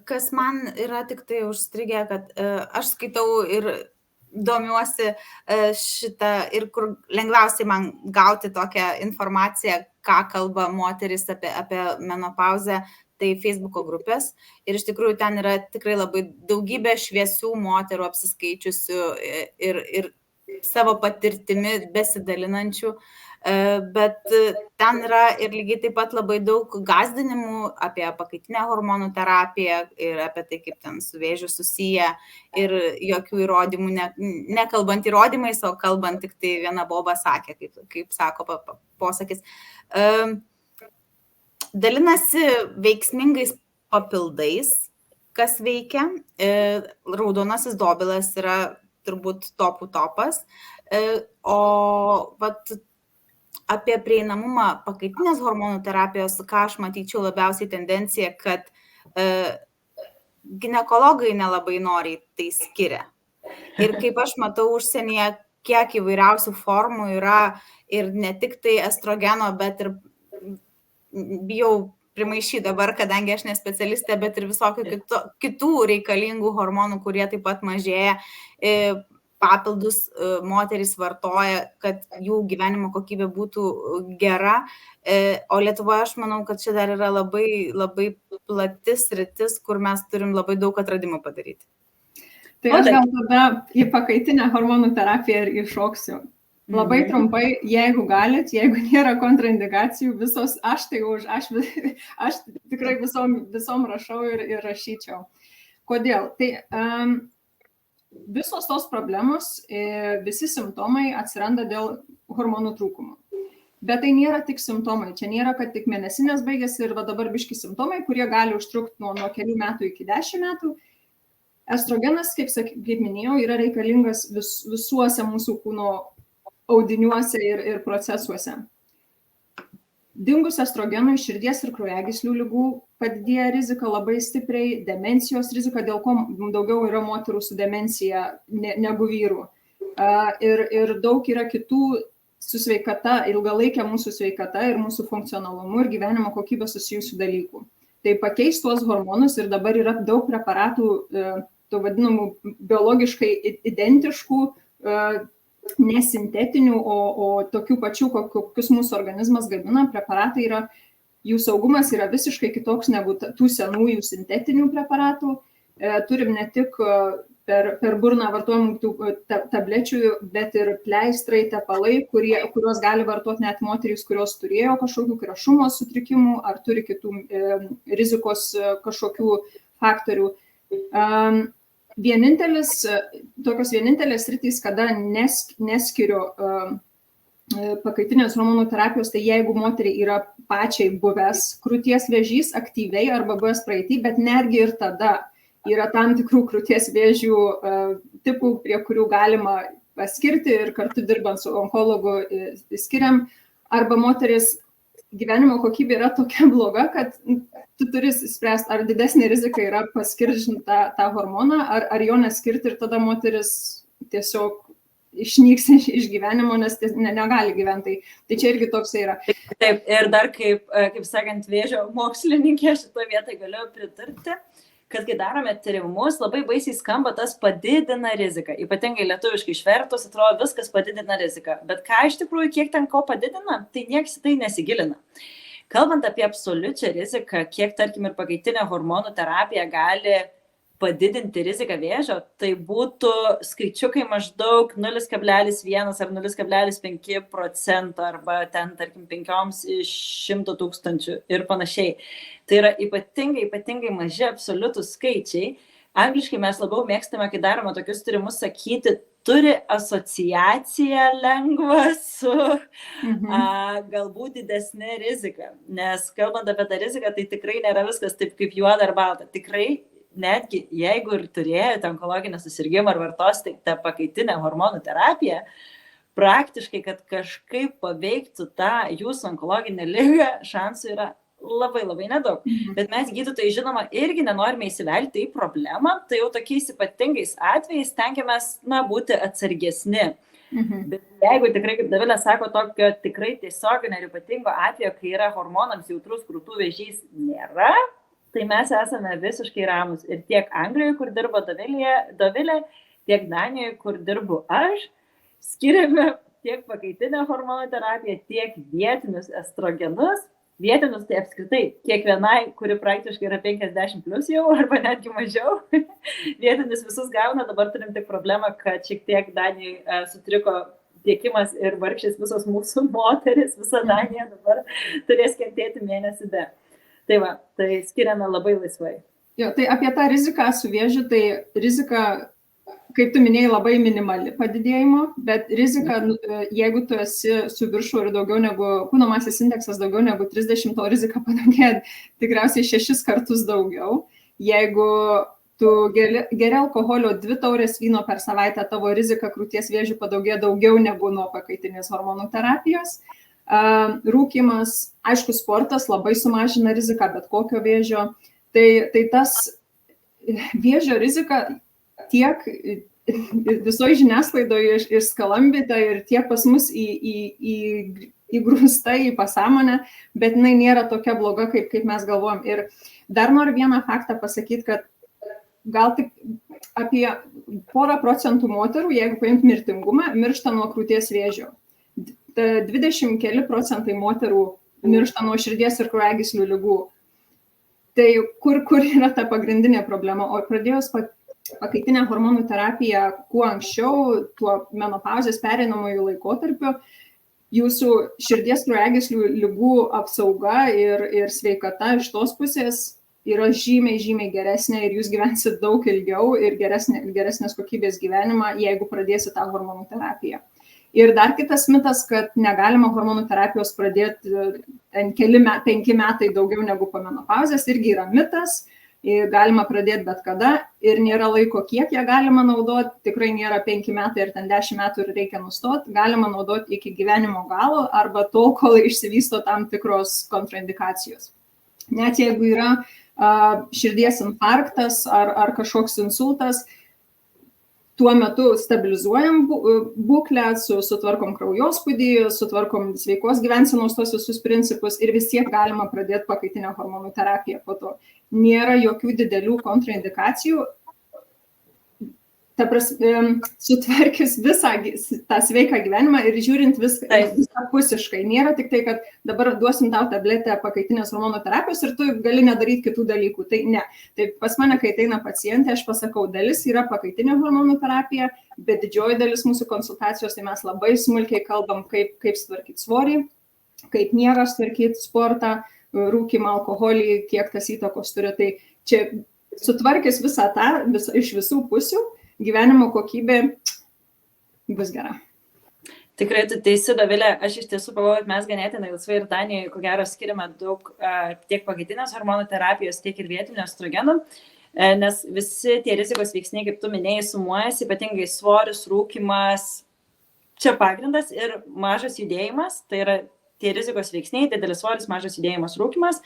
Kas man yra tik tai užstrigę, kad aš skaitau ir domiuosi šitą ir kur lengviausiai man gauti tokią informaciją, ką kalba moteris apie menopauzę, tai Facebook'o grupės. Ir iš tikrųjų ten yra tikrai labai daugybė šviesių moterų apsiskaičiusių ir savo patirtimi besidalinančių, bet ten yra ir lygiai taip pat labai daug gąsdinimų apie pakaitinę hormonų terapiją ir apie tai, kaip ten su vėžiu susiję ir jokių įrodymų, nekalbant įrodymais, o kalbant tik tai viena boba sakė, kaip sako posakis. Dalinasi veiksmingais papildais, kas veikia. Raudonasis dobilas yra turbūt topų topas, o apie prieinamumą pakaitinės hormonų terapijos, ką aš matyčiau labiausiai tendenciją, kad ginekologai nelabai noriai tai skiria. Ir kaip aš matau užsienyje, kiek įvairiausių formų yra ir ne tik tai estrogeno, bet ir bijau primaišyti dabar, kadangi aš ne specialistė, bet ir visokių kitų reikalingų hormonų, kurie taip pat mažėja, papildus moterys vartoja, kad jų gyvenimo kokybė būtų gera. O Lietuvoje aš manau, kad čia dar yra labai, labai plati sritis, kur mes turim labai daug atradimų padaryti. Tai aš gal tada į pakaitinę hormonų terapiją ir iššoksiu. Labai trumpai, jeigu galit, jeigu nėra kontraindikacijų, visos, aš tikrai visom rašau ir rašyčiau. Kodėl? Tai visos tos problemos, visi simptomai atsiranda dėl hormonų trūkumo. Bet tai nėra tik simptomai. Čia nėra, kad tik mėnesinės baigėsi ir dabar biški simptomai, kurie gali užtrukti nuo kelių metų iki 10 metų. Estrogenas, kaip minėjau, yra reikalingas visuose mūsų kūno audiniuose ir procesuose. Dingus estrogenui širdies ir kraujagyslių ligų padidėja rizika labai stipriai, demencijos rizika, dėl ko daugiau yra moterų su demencija negu vyrų. Ir daug yra kitų su sveikata, ilgalaikė mūsų sveikata ir mūsų funkcionalumu ir gyvenimo kokybė susijusių dalykų. Tai pakeis tuos hormonus ir dabar yra daug preparatų, tų vadinamų biologiškai identiškų, nesintetinių, o tokių pačių, kokius mūsų organizmas gamina, preparatai yra, jų saugumas yra visiškai kitoks negu tų senųjų sintetinių preparatų. Turim ne tik per burną vartojamų tų tablečių, bet ir pleistrai, tepalai, kuriuos gali vartoti net moterys, kurios turėjo kažkokių krešumo sutrikimų ar turi kitų rizikos kažkokių faktorių. Tokios vienintelės sritys, kada neskiriu pakaitinės hormonų terapijos, tai jeigu moteriai yra pačiai buvęs krūties vėžys aktyviai arba buvęs praeitį, bet netgi ir tada yra tam tikrų krūties vėžių tipų, prie kurių galima paskirti ir kartu dirbant su onkologu skiriam, arba moteris gyvenimo kokybė yra tokia bloga, kad tu turi spręsti, ar didesnė rizika yra paskirti tą hormoną, ar jo neskirti ir tada moteris tiesiog išnyks iš gyvenimo, nes negali gyventi. Tai čia irgi toks yra. Taip, ir dar kaip sakant, vėžio mokslininkė šitoje vietoje galiu pritarti, kad kai darome tyrimus, labai baisiai skamba tas padidina riziką. Ypatingai lietuviškai išvertus, atrodo, viskas padidina riziką. Bet ką iš tikrųjų, kiek ten ko padidina, tai niekas į tai nesigilina. Kalbant apie absoliučią riziką, kiek, tarkim, ir pakaitinė hormonų terapija gali padidinti riziką vėžio, tai būtų skaičiukai maždaug 0,1 ar 0,5% arba ten, tarkim, 5 iš 100 000 ir panašiai. Tai yra ypatingai maži absoliutūs skaičiai. Angliškai mes labiau mėgstame, kai darome tokius tyrimus, sakyti, turi asociaciją lengvą su galbūt didesnė rizika. Nes kalbant apie tą riziką, tai tikrai nėra viskas taip kaip juoda ar balta. Tikrai netgi jeigu ir turėjote onkologinį susirgimą ar vartosite pakaitinę hormonų terapiją, praktiškai, kad kažkaip paveiktų tą jūsų onkologinę ligą, šansų yra labai nedaug. Bet mes gydytojai, žinoma, irgi nenorime įsivelti į problemą, tai jau tokiais ypatingais atvejais stengiamės būti atsargesni. Bet jeigu tikrai, kaip Dovilė sako, tokio tikrai tiesioginio ir ypatingo atvejo, kai yra hormonams jautrus krūtų vėžys, nėra, tai mes esame visiškai ramus. Ir tiek Anglijoje, kur dirbo Dovilė, tiek Danijoje, kur dirbu aš, skiriame tiek pakaitinę hormonų terapiją, tiek vietinius estrogenus. Vietinius tai apskritai kiekvienai, kuri praktiškai yra 50 plus jau, arba netgi mažiau. Vietinius visus gauna, dabar turim tik problemą, kad šiek tiek Danijoje sutriko tiekimas ir vargšės visos mūsų moteris, visa Danija dabar turės kentėti mėnesį be. Tai va, tai skiriame labai laisvai. Jo, tai apie tą riziką su vėžiu, tai rizika, kaip tu minėjai, labai minimali padidėjimo, bet rizika, jeigu tu esi su viršu ir daugiau negu, kūno masės indeksas daugiau negu 30, to rizika padaugėja tikriausiai 6 kartus daugiau. Jeigu tu geri alkoholio 2 taurės vyno per savaitę, tavo rizika krūties vėžių padaugėja daugiau negu nuo pakaitinės hormonų terapijos. Rūkymas, aišku, sportas labai sumažina riziką bet kokio vėžio. Tai tas vėžio rizika tiek visoje žiniasklaidoje išskalambita ir tiek pas mus įgrūsta į pasąmonę, bet jinai nėra tokia bloga, kaip mes galvojam. Ir dar noriu vieną faktą pasakyti, kad gal tik apie 1% moterų, jeigu paimt mirtingumą, miršta nuo krūties vėžio. 20 keli procentai moterų miršta nuo širdies ir kraujagyslių ligų. Tai kur yra ta pagrindinė problema? O pradėjus pakaitinę hormonų terapiją kuo anksčiau, tuo menopauzės pereinamojų laikotarpiu, jūsų širdies kraujagyslių ligų apsauga ir sveikata iš tos pusės yra žymiai geresnė ir jūs gyvensit daug ilgiau ir geresnės kokybės gyvenimą, jeigu pradėsit tą hormonų terapiją. Ir dar kitas mitas, kad negalima hormonų terapijos pradėti 5 metai daugiau negu po menopauzės, irgi yra mitas, galima pradėti bet kada ir nėra laiko, kiek ją galima naudoti, tikrai nėra 5 metai ir ten 10 metų ir reikia nustoti, galima naudoti iki gyvenimo galo arba tol, kol išsivysto tam tikros kontraindikacijos. Net jeigu yra širdies infarktas ar kažkoks insultas, tuo metu stabilizuojam būklę, sutvarkom kraujospūdį, sutvarkom sveikos gyvensenos tos visus principus ir vis tiek galima pradėti pakaitinę hormonų terapiją po to. Nėra jokių didelių kontraindikacijų. sutvarkius visą tą sveiką gyvenimą ir žiūrint visapusiškai. Nėra tik tai, kad dabar duosim tau tabletę pakaitinės hormonų terapijos ir tu gali nedaryti kitų dalykų. Tai ne. Tai pas mane, kai ateina pacientė, aš pasakau, dalis yra pakaitinė hormonų terapija, bet didžioji dalis mūsų konsultacijos, tai mes labai smulkiai kalbam, kaip sutvarkyti svorį, kaip miegą sutvarkyti, sportą, rūkymą, alkoholį, kiek tas įtakos turi. Tai čia sutvarkęs visą tą, iš visų pusių, gyvenimo kokybė bus gera. Tikrai tu teisi, Dovilė, aš iš tiesų pagalvoju, kad mes ganėtinai laisvai ir Danijoje, ko gero, skiriame daug tiek pakaitinės hormonų terapijos, tiek ir vietinių estrogenų, nes visi tie rizikos veiksniai, kaip tu minėjai, sumuojasi, ypatingai svoris, rūkymas, čia pagrindas ir mažas judėjimas, tai yra tie rizikos veiksniai, didelis svoris, mažas judėjimas, rūkymas.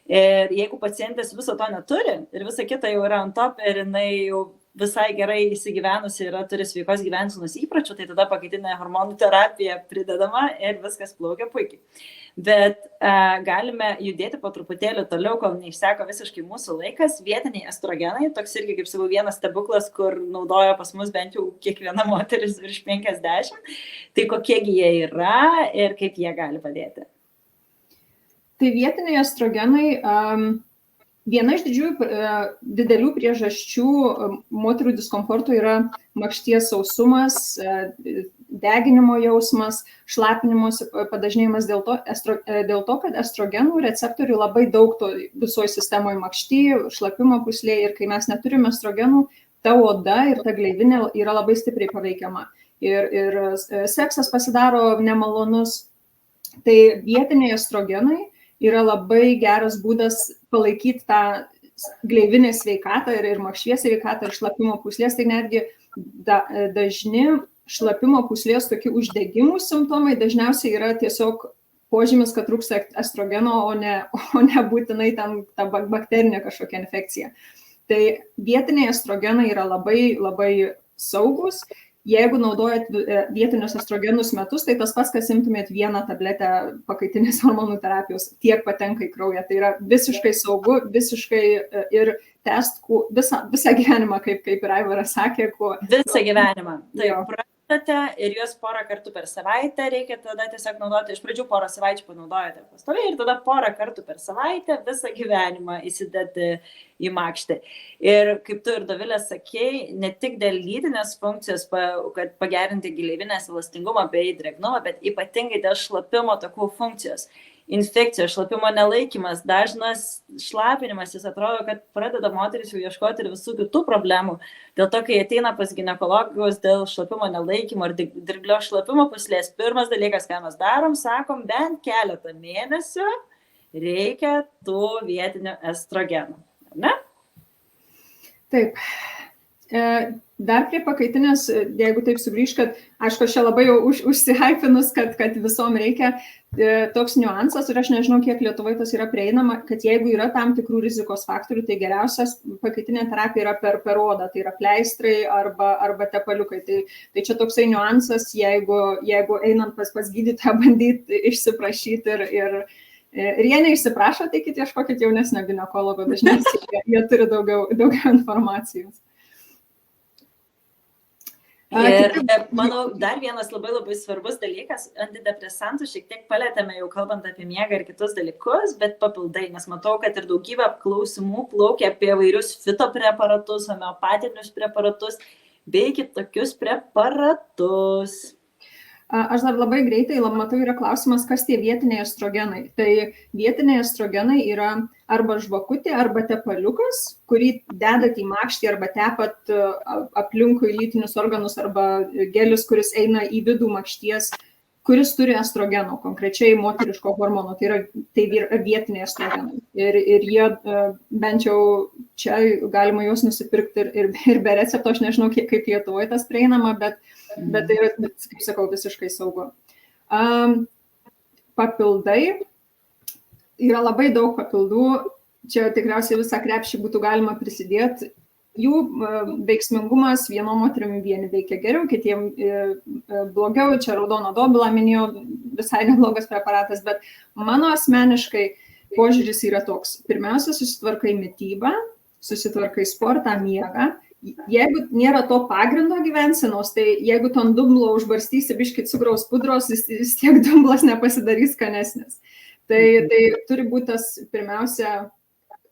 Ir jeigu pacientas viso to neturi ir visa kita jau yra ant top ir jinai jau visai gerai įsigyvenusi yra, turi sveikos gyvensenos įpročių, tai tada pakaitinė hormonų terapija pridedama ir viskas plaukia puikiai. Bet galime judėti po truputėlį toliau, kol neišseko visiškai mūsų laikas. Vietiniai estrogenai, toks irgi, kaip sakau, vienas stebuklas, kur naudoja pas mus bent jau kiekviena moteris virš 50. Tai kokiegi jie yra ir kaip jie gali padėti? Tai vietiniai estrogenai, viena iš didelių priežasčių moterų diskomfortų yra makšties sausumas, deginimo jausmas, šlapinimas padažnėjimas dėl to, kad estrogenų receptorių labai daug visoje sistemoje makšty, šlapimo pūslėje ir kai mes neturime estrogenų, ta oda ir ta gleivinė yra labai stipriai paveikiama. Ir seksas pasidaro nemalonus. Tai vietiniai estrogenai yra labai geras būdas palaikyti tą gleivinę sveikatą ir makšties sveikatą ir šlapimo pūslės. Tai netgi dažni šlapimo pūslės tokie uždegimų simptomai dažniausiai yra tiesiog požymis, kad trūksta estrogeno, o ne būtinai tam ta bakterinė kažkokia infekcija. Tai vietiniai estrogenai yra labai, labai saugus. Jeigu naudojat vietinius estrogenus metus, tai tas pats, kas imtumėt vieną tabletę pakaitinės hormonų terapijos, tiek patenka į kraują. Tai yra visiškai saugu, visiškai ir test visą gyvenimą, kaip ir Aivaras sakė. Visą gyvenimą. Taip, ir juos porą kartų per savaitę reikia tada tiesiog naudoti. Iš pradžių porą savaičių panaudojate pastoviai ir tada porą kartų per savaitę visą gyvenimą įsidėti į makštį. Ir kaip tu ir Dovilė sakei, ne tik dėl lytinės funkcijos, kad pagerinti gleivinės elastingumą bei drėgnumą, bet ypatingai dėl šlapimo takų funkcijos. Infekcijos, šlapimo nelaikymas, dažnas šlapinimas, jis atrodo, kad pradeda moteris jau ieškoti ir visų kitų problemų. Dėl to, kai ateina pas ginekologus dėl šlapimo nelaikymo ar dirglio šlapimo pūslės, pirmas dalykas, ką mes darom, sakom, bent keletą mėnesių reikia tų vietinių estrogenų. Ne? Taip. Dar prie pakaitinės, jeigu taip sugrįž, kad aišku, aš čia labai jau užsihypinus, kad visom reikia toks niuansas ir aš nežinau, kiek Lietuvoje tas yra prieinama, kad jeigu yra tam tikrų rizikos faktorių, tai geriausias pakaitinė terapija yra per odą, tai yra pleistrai arba tepaliukai. Tai čia toksai niuansas, jeigu einant pas gydytoją bandyti išsiprašyti ir jie neišsiprašo, tai kiti ieškokit jaunesnio ginekologo, dažniausiai jie turi daugiau informacijos. Ir manau, dar vienas labai labai svarbus dalykas, antidepresantų šiek tiek palėtėme jau kalbant apie miegą ir kitus dalykus, bet papildai, nes matau, kad ir daugybė apklausimų plaukia apie vairius fitopreparatus, homeopatinius preparatus bei kitokius preparatus. Aš dar labai greitai matau, yra klausimas, kas tie vietiniai estrogenai. Tai vietiniai estrogenai yra arba žvakutė, arba tepaliukas, kurį dedat į makštį arba tepat aplinkui lytinius organus arba gelis, kuris eina į vidų makšties, kuris turi estrogenų, konkrečiai moteriško hormono. Tai yra vietiniai estrogenai. Ir jie bent jau čia galima juos nusipirkti ir be recepto, aš nežinau, kaip Lietuvoje tas prieinama, bet tai yra, kaip sakau, visiškai saugu. Papildai. Yra labai daug papildų. Čia tikriausiai visą krepšį būtų galima prisidėti. Jų veiksmingumas vienom moterim vieni veikia geriau, kitiem blogiau. Čia raudoną dobilą minėjau, visai neblogas preparatas, bet mano asmeniškai požiūris yra toks. Pirmiausia, susitvarkai mitybą, susitvarkai sportą, miegą jeigu nėra to pagrindo gyvensenos, tai jeigu ton dumblo užbarstysi biškį cukraus pudros, vis tiek dumblas nepasidarys skanesnis. Tai turi būti tas pirmiausia,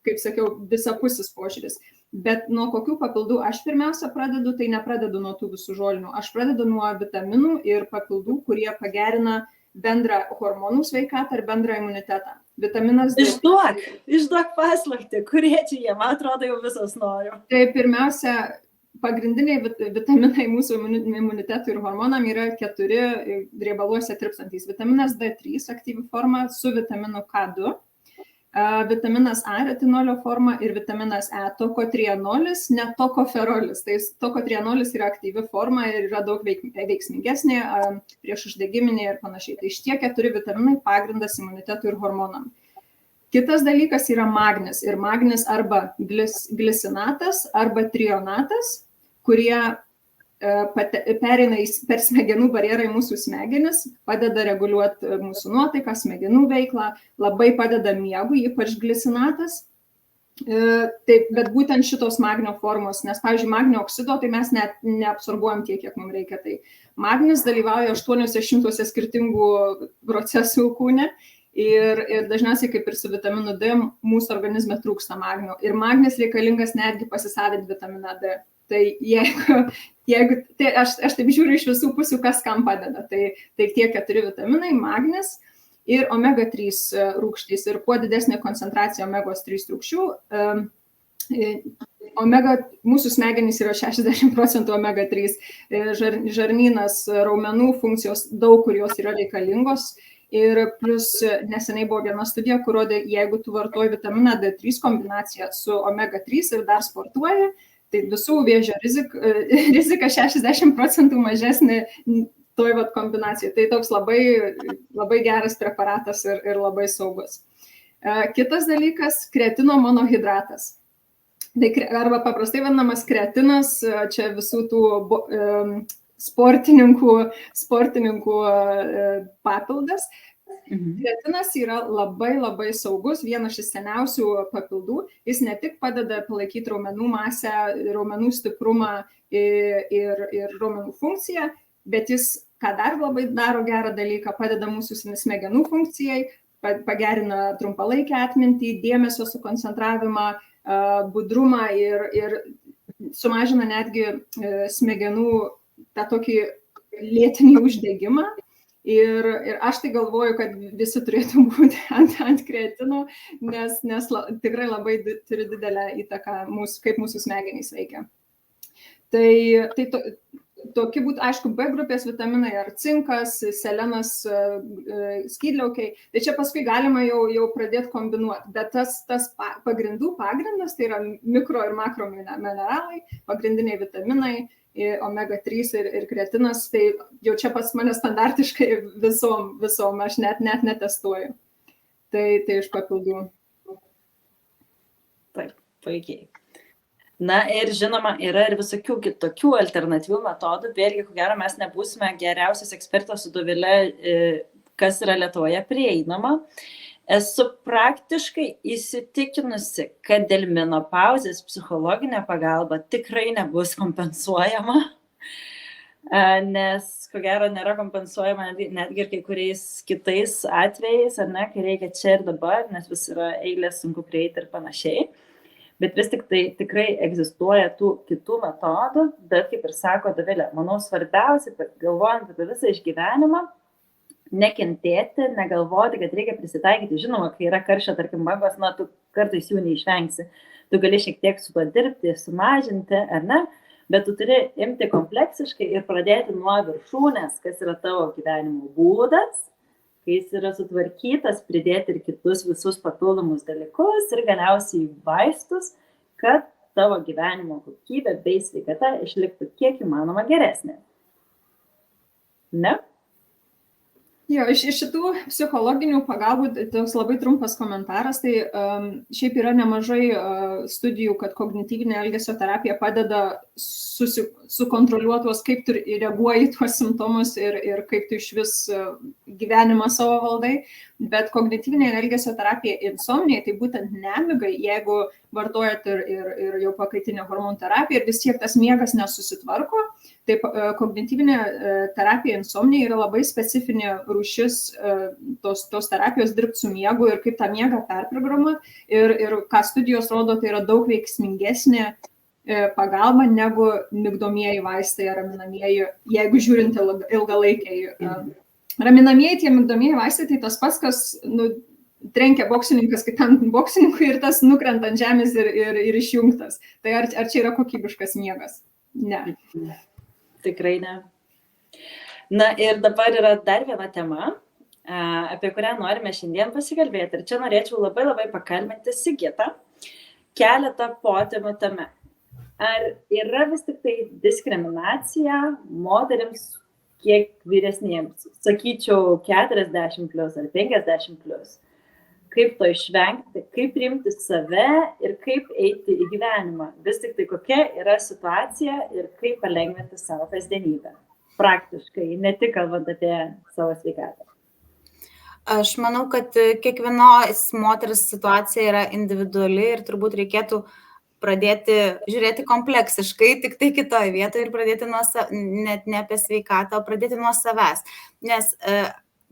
kaip sakiau, visapusis požiūris. Bet nuo kokių papildų aš pirmiausia pradedu, tai nepradedu nuo tų visų žolinių. Aš pradedu nuo vitaminų ir papildų, kurie pagerina bendrą hormonų sveikatą ir bendrą imunitetą. Vitaminas D. Išduok paslaptį, kurie čia jie, man atrodo, jau visos noriu. Tai pirmiausia, pagrindiniai vitaminai mūsų imunitetui ir hormonam yra 4 riebaluose tirpstantys. Vitaminas D3 aktyvi forma su vitaminu K2, vitaminas A retinolio forma ir vitaminas E tokotrienolis, ne tokoferolis. Tai tokotrienolis yra aktyvi forma ir yra daug veiksmingesnė, prieš uždegiminė ir panašiai. Tai šitie 4 vitaminai pagrindas imunitetui ir hormonam. Kitas dalykas yra magnis. Ir magnis arba glisinatas, arba trionatas, kurie pereina per smegenų barjerą į mūsų smegenis, padeda reguliuoti mūsų nuotaiką, smegenų veiklą, labai padeda miegui, ypač glisinatas. Taip, bet būtent šitos magnio formos, nes, pavyzdžiui, magnio oksido, tai mes net neabsorbuojam tiek, kiek mums reikia. Tai magnis dalyvauja 800 skirtingų procesų kūne ir dažniausiai, kaip ir su vitaminu D, mūsų organizme trūksta magnio. Ir magnis reikalingas netgi pasisavinti vitaminą D. Tai jeigu tai aš taip žiūriu iš visų pusių, kas kam padeda. Tai tie 4 vitaminai, magnis ir omega-3 rūgštys. Ir kuo didesnė koncentracija omega-3 rūgščių, mūsų smegenys yra 60% omega-3, žarnynas, raumenų funkcijos, daug kur jos yra reikalingos. Ir plus neseniai buvo viena studija, kur rodė, jeigu tu vartoji vitaminą D3 kombinaciją su omega-3 ir dar sportuoji, tai visų vėžio rizika 60% mažesnė toj kombinacijai. Tai toks labai geras preparatas ir labai saugus. Kitas dalykas – kreatino monohidratas. Tai arba paprastai vadinamas kreatinas, čia visų tų sportininkų papildas. Kreatinas yra labai saugus, vienas iš seniausių papildų. Jis ne tik padeda palaikyti raumenų masę, raumenų stiprumą ir raumenų funkciją, bet jis, ką dar labai daro gerą dalyką, padeda mūsų smegenų funkcijai, pagerina trumpalaikę atmintį, dėmesio sukoncentravimą, budrumą ir sumažina netgi smegenų tą tokį lėtinį uždegimą. Ir aš tai galvoju, kad visi turėtų būti ant kreatino, nes tikrai labai turi didelę įtaką, kaip mūsų smegenys veikia. Tai tokie būtų, aišku, B grupės vitaminai, ar cinkas, selenas, skydliaukiai. Tai čia paskui galima jau pradėti kombinuoti. Bet tas pagrindų pagrindas, tai yra mikro ir makro mineralai, pagrindiniai vitaminai, omega-3 ir kreatinas, tai jau čia pas mane standartiškai visom aš net netestuoju. Tai iš papildų. Taip, puikiai. Na ir žinoma, yra ir visokių kitokių alternatyvių metodų, vėlgi, ko gero, mes nebūsime geriausias ekspertas su Dovile, kas yra Lietuvoje prieinama. Esu praktiškai įsitikinusi, kad dėl menopauzės psichologinė pagalba tikrai nebus kompensuojama, nes, ko gero, nėra kompensuojama netgi ir kai kuriais kitais atvejais, ar ne, kai reikia čia ir dabar, nes vis yra eilės, sunku prieiti ir panašiai. Bet vis tik tai tikrai egzistuoja tų kitų metodų, bet kaip ir sako Dovilė, manau svarbiausia, galvojant apie visą išgyvenimą, nekentėti, negalvoti, kad reikia prisitaikyti. Žinoma, kai yra karščio, tarkim, bangos, na, tu kartais jų neišvengsi. Tu gali šiek tiek su to dirbti, sumažinti, ar ne? Bet tu turi imti kompleksiškai ir pradėti nuo viršūnės, kas yra tavo gyvenimo būdas, kai jis yra sutvarkytas, pridėti ir kitus visus papildomus dalykus ir galiausiai vaistus, kad tavo gyvenimo kokybė bei sveikata išliktų kiek įmanoma geresnė. Ne? Jo, iš šitų psichologinių pagalbų, toks labai trumpas komentaras, tai šiaip yra nemažai studijų, kad kognityvinė elgesio terapija padeda sukontroliuoti tuos, kaip tu reaguoji tuos simptomus ir kaip tu iš vis gyvenimą savo valdai. Bet kognityvinė ir elgesio terapija insomnijai, tai būtent nemigai, jeigu vartojat ir jau pakaitinę hormonų terapiją ir vis tiek tas miegas nesusitvarko, tai kognityvinė terapija insomnijai yra labai specifinė rūšis tos terapijos dirbti su miegu ir kaip tą miegą perprogramuoti. Ir ką studijos rodo, tai yra daug veiksmingesnė pagalba negu migdomieji vaistai ar raminamieji, jeigu žiūrint ilgalaikiai. Raminamieji, tie migdomieji vaistai, tai tas pats, kas trenkia boksininkas kitam boksininkui ir tas nukrenta ant žemės ir išjungtas. Tai ar čia yra kokybiškas miegas? Ne. Tikrai ne. Na ir dabar yra dar viena tema, apie kurią norime šiandien pasikalbėti. Ir čia norėčiau labai pakalbinti Sigitą keletą potemių tame. Ar yra vis tik tai diskriminacija moterims kiek vyresniems, sakyčiau 40 plus ar 50 plus. Kaip to išvengti, kaip priimti save ir kaip eiti į gyvenimą. Vis tik tai kokia yra situacija ir kaip palengvinti savo kasdienybę. Praktiškai, ne tik kalbant apie savo sveikatą. Aš manau, kad kiekvienos moters situacija yra individuali ir turbūt reikėtų pradėti žiūrėti kompleksiškai, tik tai kitoje vietoje ir pradėti net ne apie sveikatą, o pradėti nuo savęs. Nes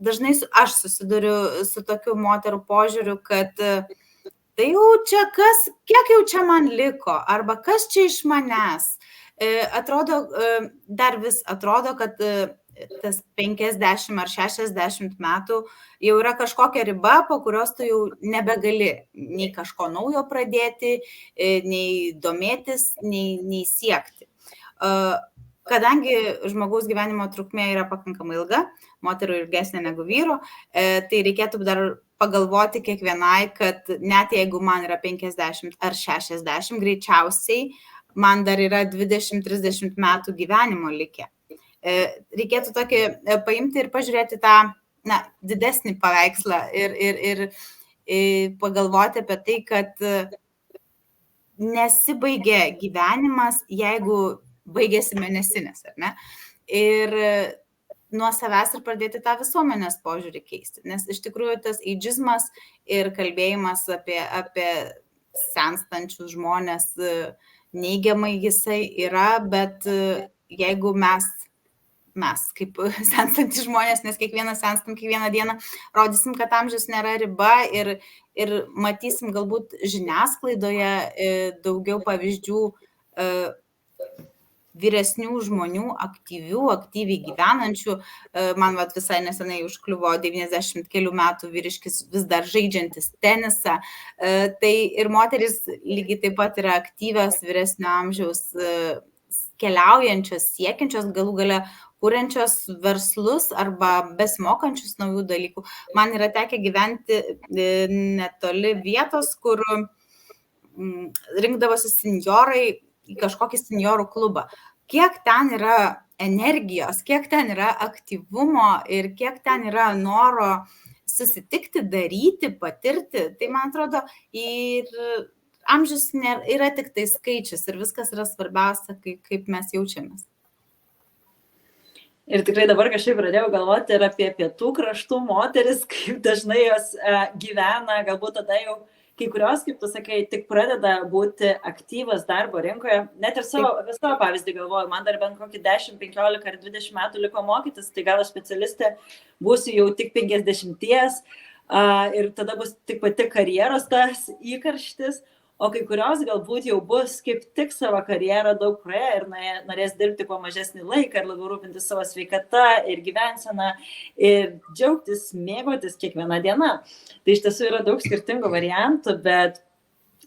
dažnai aš susiduriu su tokiu moterų požiūriu, kad tai jau čia kiek jau čia man liko, arba kas čia iš manęs. Dar vis atrodo, kad tas 50 ar 60 metų jau yra kažkokia riba, po kurios tu jau nebegali nei kažko naujo pradėti, nei domėtis, nei siekti. Kadangi žmogaus gyvenimo trukmė yra pakankamai ilga, moterų ilgesnė negu vyrų, tai reikėtų dar pagalvoti kiekvienai, kad net jeigu man yra 50 ar 60, greičiausiai man dar yra 20-30 metų gyvenimo likę. Reikėtų tokį paimti ir pažiūrėti tą didesnį paveikslą ir pagalvoti apie tai, kad nesibaigia gyvenimas, jeigu baigėsi mėnesinės, ar ne? Ir nuo savęs ir pradėti tą visuomenės požiūrį keisti. Nes iš tikrųjų tas eidžizmas ir kalbėjimas apie senstančius žmonės neigiamai jisai yra, bet jeigu mes kaip senstantys žmonės, nes kiekvienas senstam kiekvieną dieną, rodysim, kad amžius nėra riba ir matysim galbūt žiniasklaidoje daugiau pavyzdžių vyresnių žmonių, aktyviai gyvenančių. Man visai nesenai užkliuvo 90 kelių metų vyriškis vis dar žaidžiantis tenisą. Tai ir moteris lygiai taip pat yra aktyvios vyresnio amžiaus, keliaujančios, siekiančios galų gale kuriančios verslus arba besimokančius naujų dalykų. Man yra tekę gyventi netoli vietos, kur rinkdavosi senjorai į kažkokį senjorų klubą. Kiek ten yra energijos, kiek ten yra aktyvumo ir kiek ten yra noro susitikti, daryti, patirti, tai man atrodo ir amžius yra tik tai skaičius ir viskas yra svarbiausia, kaip mes jaučiamės. Ir tikrai dabar kažkaip pradėjau galvoti ir apie pietų kraštų moteris, kaip dažnai jos gyvena, galbūt tada jau kai kurios, kaip tu sakai, tik pradeda būti aktyvas darbo rinkoje. Net ir savo pavyzdį galvoju, man dar bent kokį 10, 15 ar 20 metų liko mokytis, tai gal aš specialistė būsiu jau tik 50 ir tada bus tik pati karjeros tas įkarštis. O kai kurios galbūt jau bus kaip tik savo karjerą daug praėję ir norės dirbti po mažesnį laiką ir labiau rūpintis savo sveikata ir gyvenseną ir džiaugtis, mėgautis kiekvieną dieną. Tai iš tiesų yra daug skirtingų variantų, bet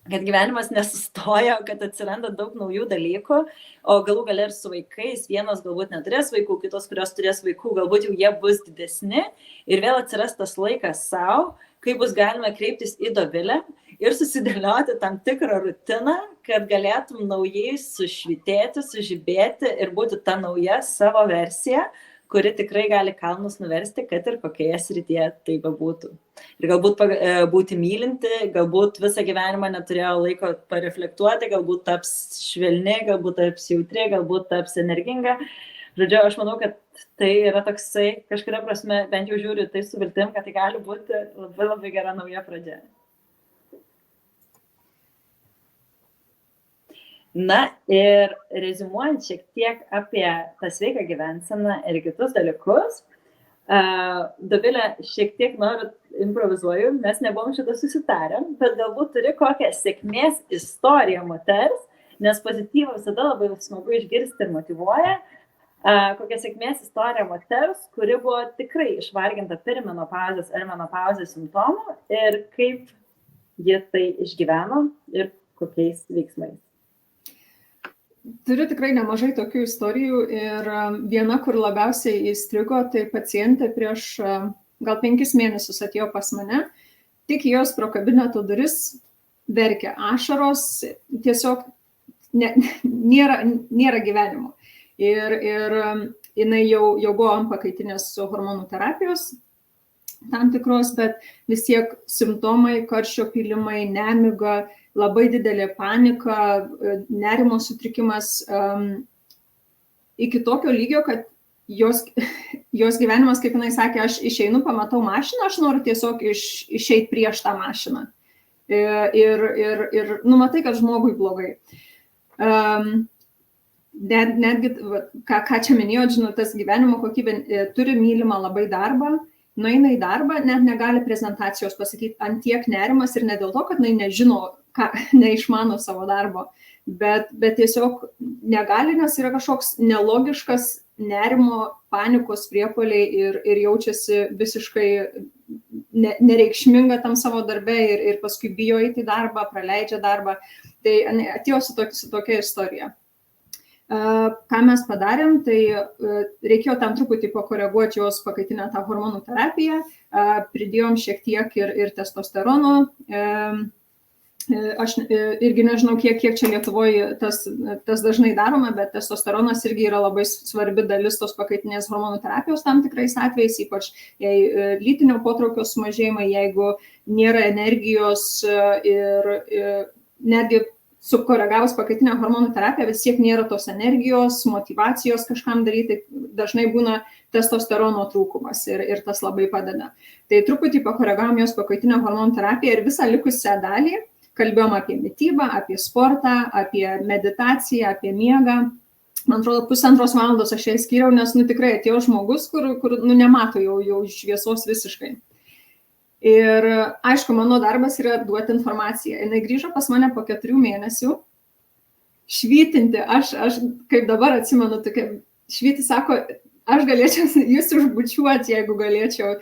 kad gyvenimas nesustojo, kad atsiranda daug naujų dalykų, o galų gale ir su vaikais, vienos galbūt neturės vaikų, kitos, kurios turės vaikų, galbūt jau jie bus didesni ir vėl atsiras tas laikas savo, kaip bus galima kreiptis į Dovilę ir susidėlioti tam tikrą rutiną, kad galėtum naujai sušvitėti, sužibėti ir būti ta nauja savo versija, kuri tikrai gali kalnus nuversti, kad ir kokioje srityje tai bebūtų. Ir galbūt būti mylinti, galbūt visą gyvenimą neturėjo laiko pareflektuoti, galbūt taps švelni, galbūt taps jautri, galbūt taps energinga. žodžiu, aš manau, kad tai yra toksai, kažkuria prasme, bent jau žiūriu tai su viltim, kad tai gali būti labai labai gera nauja pradžia. Na ir reziumuojant šiek tiek apie tą sveiką gyvenseną ir kitus dalykus, Dovilė, šiek tiek noriu improvizuoju, mes nebuvom šitą susitarę, bet galbūt turi kokią sėkmės istoriją moters, nes pozityvą visada labai smagu išgirsti ir motyvuoja, kokią sėkmės istoriją moters, kuri buvo tikrai išvarginta perimenopauzės ar menopauzės simptomų ir kaip ji tai išgyveno ir kokiais veiksmais. Turiu tikrai nemažai tokių istorijų ir viena, kur labiausiai įstrigo, tai pacientė prieš gal 5 mėnesius atėjo pas mane, tik jos pro kabineto duris verkia ašaros, tiesiog nėra gyvenimo. Ir jinai jau buvo ant pakaitinės hormonų terapijos tam tikros, bet vis tiek simptomai, karščio pylimai, nemiga, labai didelė panika, nerimo sutrikimas iki tokio lygio, kad jos gyvenimas, kaip jinai sakė, aš išeinu, pamatau mašiną, aš noriu tiesiog išeiti prieš tą mašiną. Ir numatai, kad žmogui blogai. Netgi, ką čia minėjot, žinau, tas gyvenimo kokybė, turi mylimą labai darbą, nueina į darbą, net negali prezentacijos pasakyti, ant tiek nerimas ir ne dėl to, kad jinai nežino, neišmano savo darbo, bet tiesiog negali, nes yra kažkoks nelogiškas nerimo, panikos priepuoliai ir jaučiasi visiškai nereikšminga tam savo darbe ir paskui bijo eiti į darbą, praleidžia darbą. Tai atėjo su tokia istorija. Ką mes padarėm, tai reikėjo tam truputį pakoreguoti jos pakaitinę tą hormonų terapiją, pridėjom šiek tiek ir testosterono. Aš irgi nežinau, kiek čia Lietuvoje tas dažnai daroma, bet testosteronas irgi yra labai svarbi dalis tos pakaitinės hormonų terapijos tam tikrais atvejais, ypač jei lytinio potraukio sumažėjimai, jeigu nėra energijos ir netgi sukoregavus pakaitinę hormonų terapiją, vis tiek nėra tos energijos, motyvacijos kažkam daryti, dažnai būna testosterono trūkumas ir tas labai padeda. Tai truputį pakoregavom jos pakaitinę hormonų terapiją ir visą likusią dalį kalbėjom apie mitybą, apie sportą, apie meditaciją, apie miegą. Man atrodo, 1,5 valandos aš jai skyriau, nes tikrai atėjo žmogus, kur nemato jau šviesos visiškai. Ir aišku, mano darbas yra duoti informaciją. Jinai grįžo pas mane po 4 mėnesių, švytinti, aš kaip dabar atsimenu, tokia švyti sako, aš galėčiau jūs užbučiuoti, jeigu galėčiau.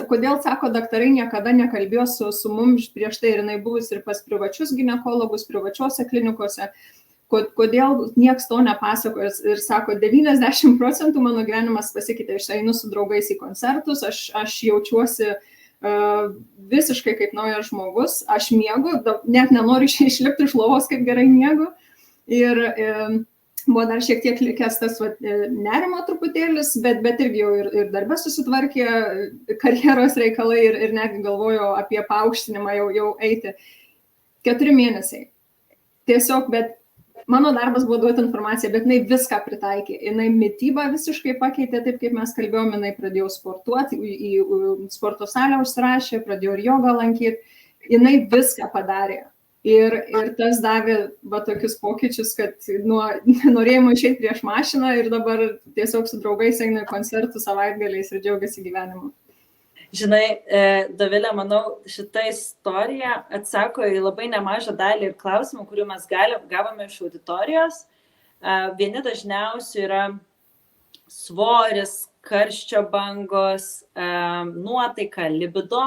Kodėl, sako, daktarai niekada nekalbėjo su mums prieš tai ir jinai buvus ir pas privačius ginekologus, privačiose klinikose. Kodėl nieks to nepasakoja ir sako, 90% mano gyvenimas pasikeitė, aš einu su draugais į koncertus, aš jaučiuosi visiškai kaip naujas žmogus, aš miegu, net nenoriu išlipti iš lovos, kaip gerai miegu. Ir buvo dar šiek tiek likęs tas nerimo truputėlis, bet irgi jau ir darbė susitvarkė, karjeros reikalai ir netgi galvojo apie paaukštinimą jau eiti. 4 mėnesiai. Tiesiog, bet mano darbas buvo duoti informaciją, bet jinai viską pritaikė. Jinai mitybą visiškai pakeitė, taip kaip mes kalbėjome, jinai pradėjo sportuoti, į sporto salę užsirašė, pradėjo ir jogą lankyti. Jinai viską padarė. Ir tas davė tokius pokyčius, kad nuo norėjimo išeiti prieš mašiną ir dabar tiesiog su draugais eina koncertų savaitgaliais ir džiaugiasi gyvenimu. Žinai, Dovilė, manau, šita istorija atsako į labai nemažą dalį klausimų, kurių mes gavome iš auditorijos. Vieni dažniausiai yra svoris, karščio bangos, nuotaika, libido.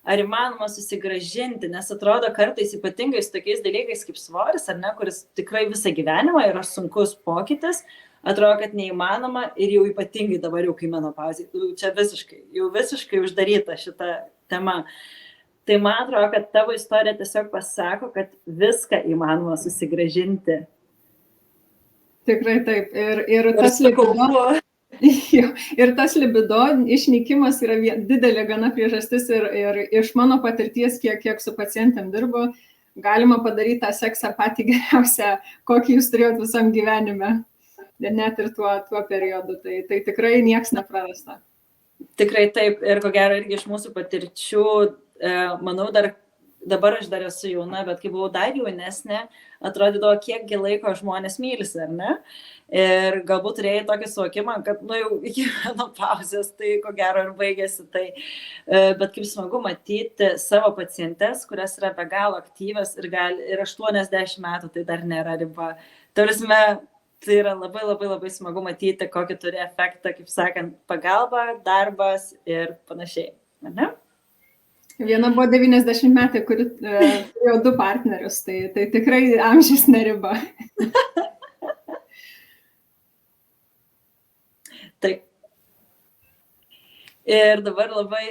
Ar įmanoma susigrąžinti, nes atrodo kartais ypatingai su tokiais dalykais kaip svoris, ar ne, kuris tikrai visą gyvenimą yra sunkus pokytis, atrodo, kad neįmanoma ir jau ypatingai dabar jau kai menopauzė, čia visiškai uždaryta šita tema. Tai man atrodo, kad tavo istorija tiesiog pasako, kad viską įmanoma susigrąžinti. Tikrai taip. Ir tas libido. Ir tas libido išnykimas yra didelė gana priežastis ir iš mano patirties, kiek su pacientėm dirbu, galima padaryti tą seksą patį geriausią, kokį jūs turėjot visam gyvenime. net ir tuo periodu. Tai tikrai nieks neprarasta. Tikrai taip, ir ko gero irgi iš mūsų patirčių, manau, dabar aš dar esu jauna, bet kai buvau dar jaunesnė, atrodydavo, kiekgi laiko žmonės mylisi, ar ne? Ir galbūt turėjai tokį suvokimą, kad jau iki menopauzės, tai ko gero ir baigėsi tai. Bet kaip smagu matyti savo pacientes, kurios yra be galo aktyvios ir 80 metų, tai dar nėra riba. Tai yra labai, labai, labai smagu matyti, kokį turi efektą, kaip sakant, pagalba, darbas ir panašiai. Ne? Viena buvo 90 metai, kuri turėjo 2 partnerius, tai tikrai amžius neriba. Taip. Ir dabar labai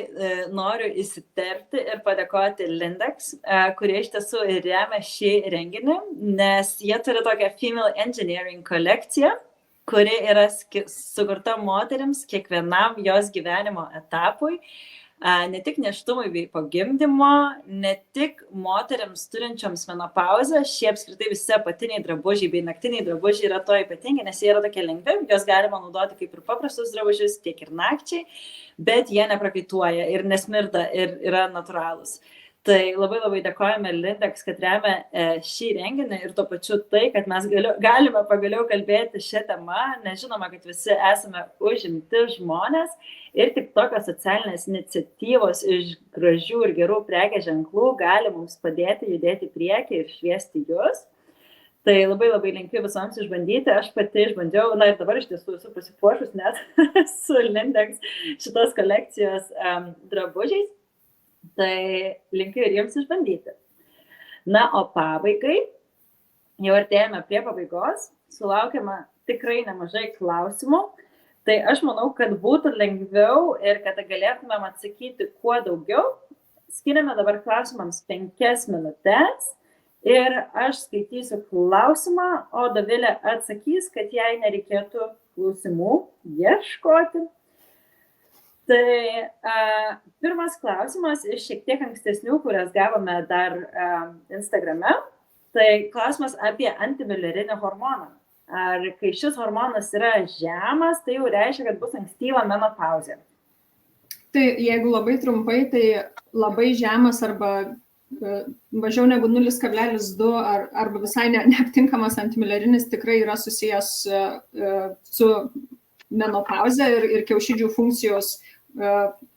noriu įsiterpti ir padėkoti Lindex, kurie iš tiesų remia šį renginį, nes jie turi tokią Female Engineering kolekciją, kuri yra sukurta moterims kiekvienam jos gyvenimo etapui, ne tik nėštumui bei po gimdymo, ne tik moteriams turinčioms menopauzę, šie apskritai visi apatiniai drabužiai bei naktiniai drabužiai yra to ypatingi, nes jie yra tokie lengvi, juos galima naudoti kaip ir paprastus drabužius, tiek ir nakčiai, bet jie neprakaituoja ir nesmirda ir yra natūralūs. Tai labai labai dėkojame Lindex, kad remia šį renginį ir tuo pačiu tai, kad mes galime pagaliau kalbėti šią temą, nes žinoma, kad visi esame užimti žmonės ir tik tokios socialinės iniciatyvos iš gražių ir gerų prekės ženklų gali mums padėti judėti į priekį ir šviesti jūs. Tai labai labai linkiu visoms išbandyti, aš pati išbandžiau, ir dabar iš tiesų esu pasipuošus net su Lindex šitos kolekcijos drabužiais. Tai linkiu ir jums išbandyti. Na, o pabaigai, jau artėjame prie pabaigos, sulaukėme tikrai nemažai klausimų, tai aš manau, kad būtų lengviau ir kad galėtumėm atsakyti kuo daugiau. Skiriame dabar klausimams 5 minutės ir aš skaitysiu klausimą, o Dovilė atsakys, kad jai nereikėtų klausimų ieškoti. Tai pirmas klausimas iš šiek tiek ankstesnių, kurias gavome dar Instagrame, tai klausimas apie antimilerinį hormoną. Ar kai šis hormonas yra žemas, tai jau reiškia, kad bus ankstyva menopauzė? Tai jeigu labai trumpai, tai labai žemas arba mažiau negu 0,2 arba visai neaptinkamas antimilerinis tikrai yra susijęs su menopauze ir kiaušidžių funkcijos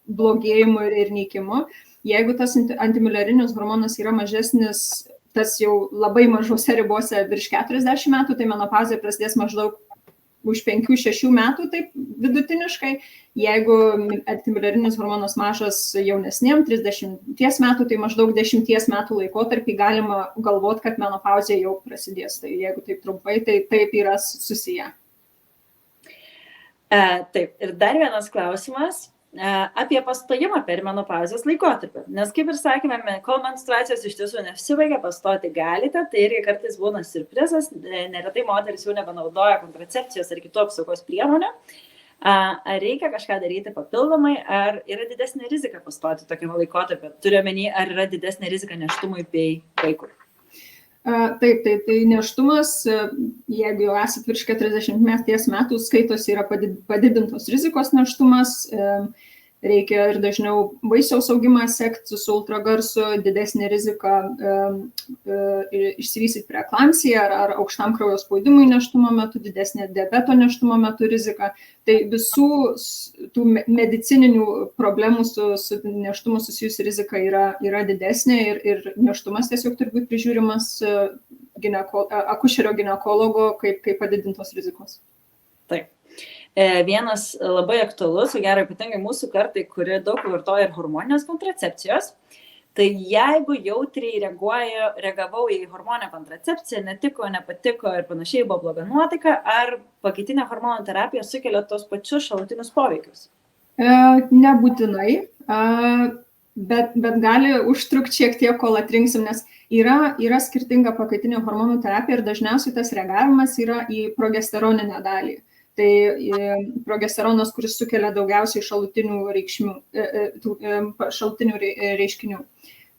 blogėjimu ir nykimu. Jeigu tas antimilerinis hormonas yra mažesnis, tas jau labai mažose ribose virš 40 metų, tai menopauzė prasidės maždaug už 5-6 metų, taip vidutiniškai. Jeigu antimilerinis hormonas mažas jaunesniem, 30 metų, tai maždaug 10 metų laikotarpį galima galvoti, kad menopauzė jau prasidės. Tai jeigu taip trumpai, tai taip yra susiję. Taip, ir dar vienas klausimas apie pastojimą per menopauzės laikotarpį. Nes kaip ir sakėme, kol menstruacijos iš tiesų nesibaigia, pastoti galite, tai irgi kartais būna siurprizas, neretai moteris jau nebenaudoja kontracepcijos ar kitų apsaugos priemonių. Ar reikia kažką daryti papildomai, ar yra didesnė rizika pastoti tokiame laikotarpį? Turiu omeny, ar yra didesnė rizika nėštumui bei vaikui? Taip, tai nėštumas, jeigu jau esat virš 40 metų, skaitosi yra padidintos rizikos nėštumas, reikia ir dažniau vaisiaus augimą sekti su ultragarsu, didesnė rizika išsivystyti preeklampsiją ar aukštam kraujo spaudimui nėštumo metu, didesnė diabeto nėštumo metu rizika. Tai visų tų medicininių problemų su nėštumu susijusi rizika yra didesnė ir nėštumas tiesiog turi būti prižiūrimas akušerio ginekologo kaip padidintos rizikos. Taip. Vienas labai aktualus, o gerai ypatingai mūsų kartai, kuri daug vartoja ir hormoninės kontracepcijos, tai jeigu jautriai reagavau į hormoninę kontracepciją, netiko, nepatiko ir panašiai, buvo bloga nuotaika, ar pakaitinė hormonų terapija sukelia tos pačius šalutinius poveikius? Nebūtinai, bet gali užtrukti šiek tiek, kol atrinksim, nes yra skirtinga pakaitinė hormonų terapija ir dažniausiai tas reagavimas yra į progesteroninę dalį. Tai progesteronas, kuris sukelia daugiausiai šalutinių reiškinių.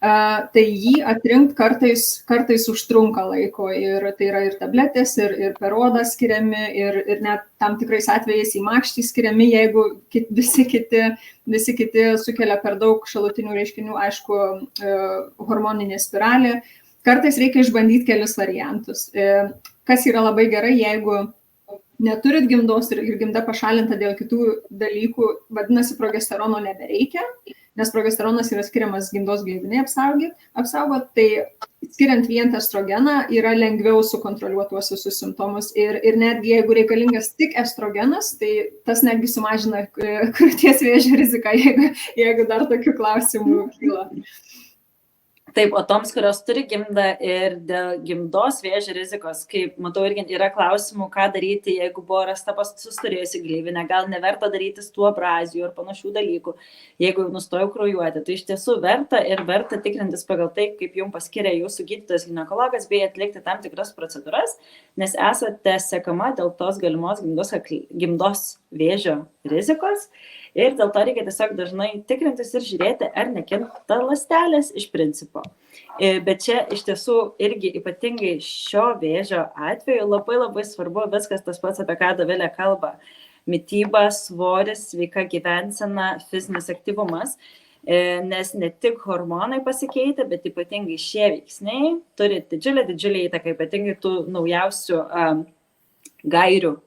tai jį atrinkti kartais užtrunka laiko ir tai yra ir tabletės, ir per odą skiriami, ir net tam tikrais atvejais į makštį skiriami, jeigu visi kiti sukelia per daug šalutinių reiškinių, aišku, hormoninė spiralė. Kartais reikia išbandyti kelis variantus. Kas yra labai gerai, jeigu neturit gimdos ir gimda pašalinta dėl kitų dalykų, vadinasi, progesterono nebereikia, nes progesteronas yra skiriamas gimdos gleiviniai apsaugot, tai skiriant vien estrogeną yra lengviau sukontroliuoti tuos visus simptomus ir netgi jeigu reikalingas tik estrogenas, tai tas netgi sumažina krūties vėžio riziką, jeigu dar tokių klausimų kyla. Taip, o toms, kurios turi gimdą ir dėl gimdos vėžio rizikos, kaip matau, irgi yra klausimų, ką daryti, jeigu buvo rasta sustorėjusi gleivinė, gal neverta darytis tų abrazijų ir panašių dalykų, jeigu jau nustojo kraujuoti. Tai iš tiesų verta tikrintis pagal tai, kaip jums paskiria jūsų gydytojas ginekologas, bei atlikti tam tikras procedūras, nes esate sekama dėl tos galimos gimdos vėžio rizikos. Ir dėl to reikia tiesiog dažnai tikrintis ir žiūrėti, ar nekinta ląstelės iš principo. Bet čia iš tiesų irgi ypatingai šio vėžio atveju labai svarbu viskas tas pats, apie ką Dovilė kalba. Mityba, svoris, sveika gyvensena, fizinis aktyvumas, nes ne tik hormonai pasikeitė, bet ypatingai šie veiksniai turi didžiulę įtaką, ypatingai tų naujausių gairių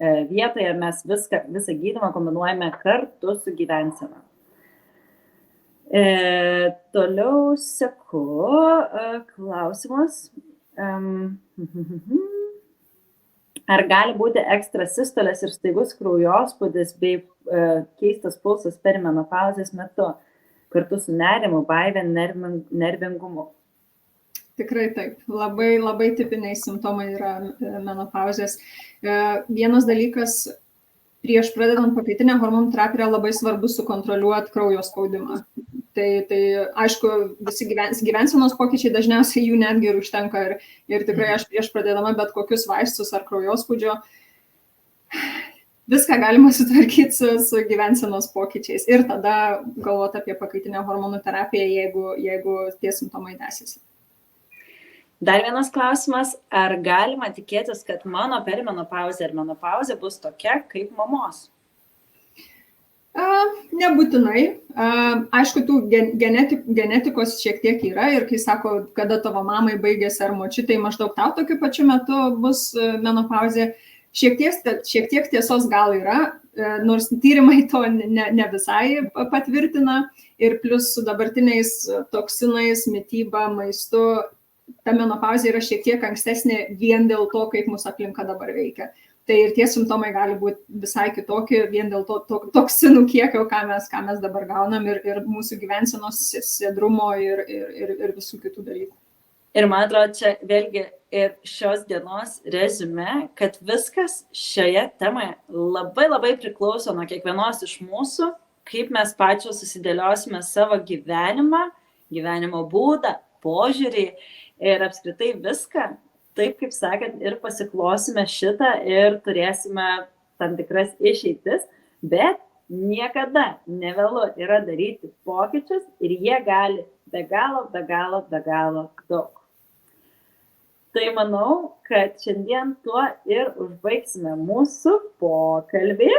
vietoje mes visą gydymą kombinuojame kartu su gyvensena. Toliau seku klausimas. Ar gali būti ekstrasistolės ir staigus kraujospūdis bei keistas pulsas perimenopauzės metu kartu su nerimu, baime, nervingumu? Tikrai taip. Labai tipiniai simptomai yra menopauzės. Vienas dalykas, prieš pradedant pakaitinę hormonų terapiją yra labai svarbu sukontroliuoti kraujo spaudimą. Tai aišku, visi gyvensenos pokyčiai dažniausiai jų netgi ir užtenka ir tikrai aš prieš pradedama bet kokius vaistus ar kraujospūdžio, viską galima sutvarkyti su gyvensenos pokyčiais ir tada galvoti apie pakaitinę hormonų terapiją, jeigu tie simptomai tęsiasi. Dar vienas klausimas, ar galima tikėtis, kad mano perimenopauzė ir menopauzė bus tokia kaip mamos? Nebūtinai. Aišku, tų genetikos šiek tiek yra ir kai sako, kada tavo mamai baigėsi ar močiutei, maždaug tau tokiu pačiu metu bus menopauzė. Šiek tiek tiesos gal yra, nors tyrimai to ne visai patvirtina ir plus su dabartiniais toksinais, mityba, maistu, ta menopauzė yra šiek tiek ankstesnė vien dėl to, kaip mūsų aplinka dabar veikia. Tai ir tie simptomai gali būti visai kitokie vien dėl to toksinų kiekio, ką mes dabar gaunam ir mūsų gyvensenos sėdrumo ir visų kitų dalykų. Ir man atrodo, čia vėlgi ir šios dienos rezume, kad viskas šioje temoje labai priklauso nuo kiekvienos iš mūsų, kaip mes pačios susidėliosime savo gyvenimo būdą, požiūrį ir apskritai viską, taip kaip sakant, ir pasiklosime šitą ir turėsime tam tikras išeitis, bet niekada nevėlu yra daryti pokyčius ir jie gali be galo daug. Tai manau, kad šiandien tuo ir užbaigsime mūsų pokalbį.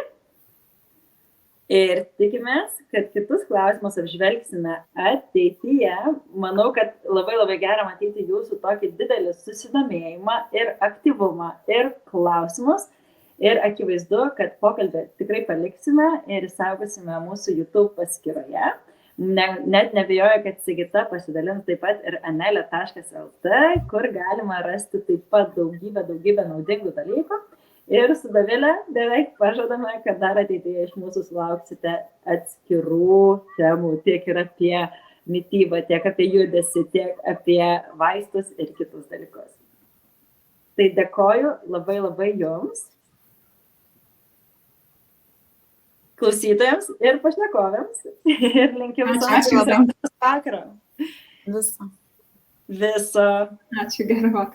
Ir tikimės, kad kitus klausimus apžvelgsime ateityje. Manau, kad labai gera matyti jūsų tokį didelį susidomėjimą ir aktyvumą ir klausimus. Ir akivaizdu, kad pokalbį tikrai paliksime ir saugosime mūsų YouTube paskyroje. Net nebijoju, kad Sigita pasidalins taip pat ir anelė.lt, kur galima rasti taip pat daugybę naudingų dalykų. Ir su Dovilė beveik pažadame, kad dar ateityje iš mūsų sulauksite atskirų temų, tiek ir apie mitybą, tiek apie judesį, tiek apie vaistus ir kitus dalykus. Tai dėkoju labai jums, klausytojams ir pašnekovėms. Ir linkim Ačiū labai. vakaro. Viso. Viso. Ačiū, gerą vakarą.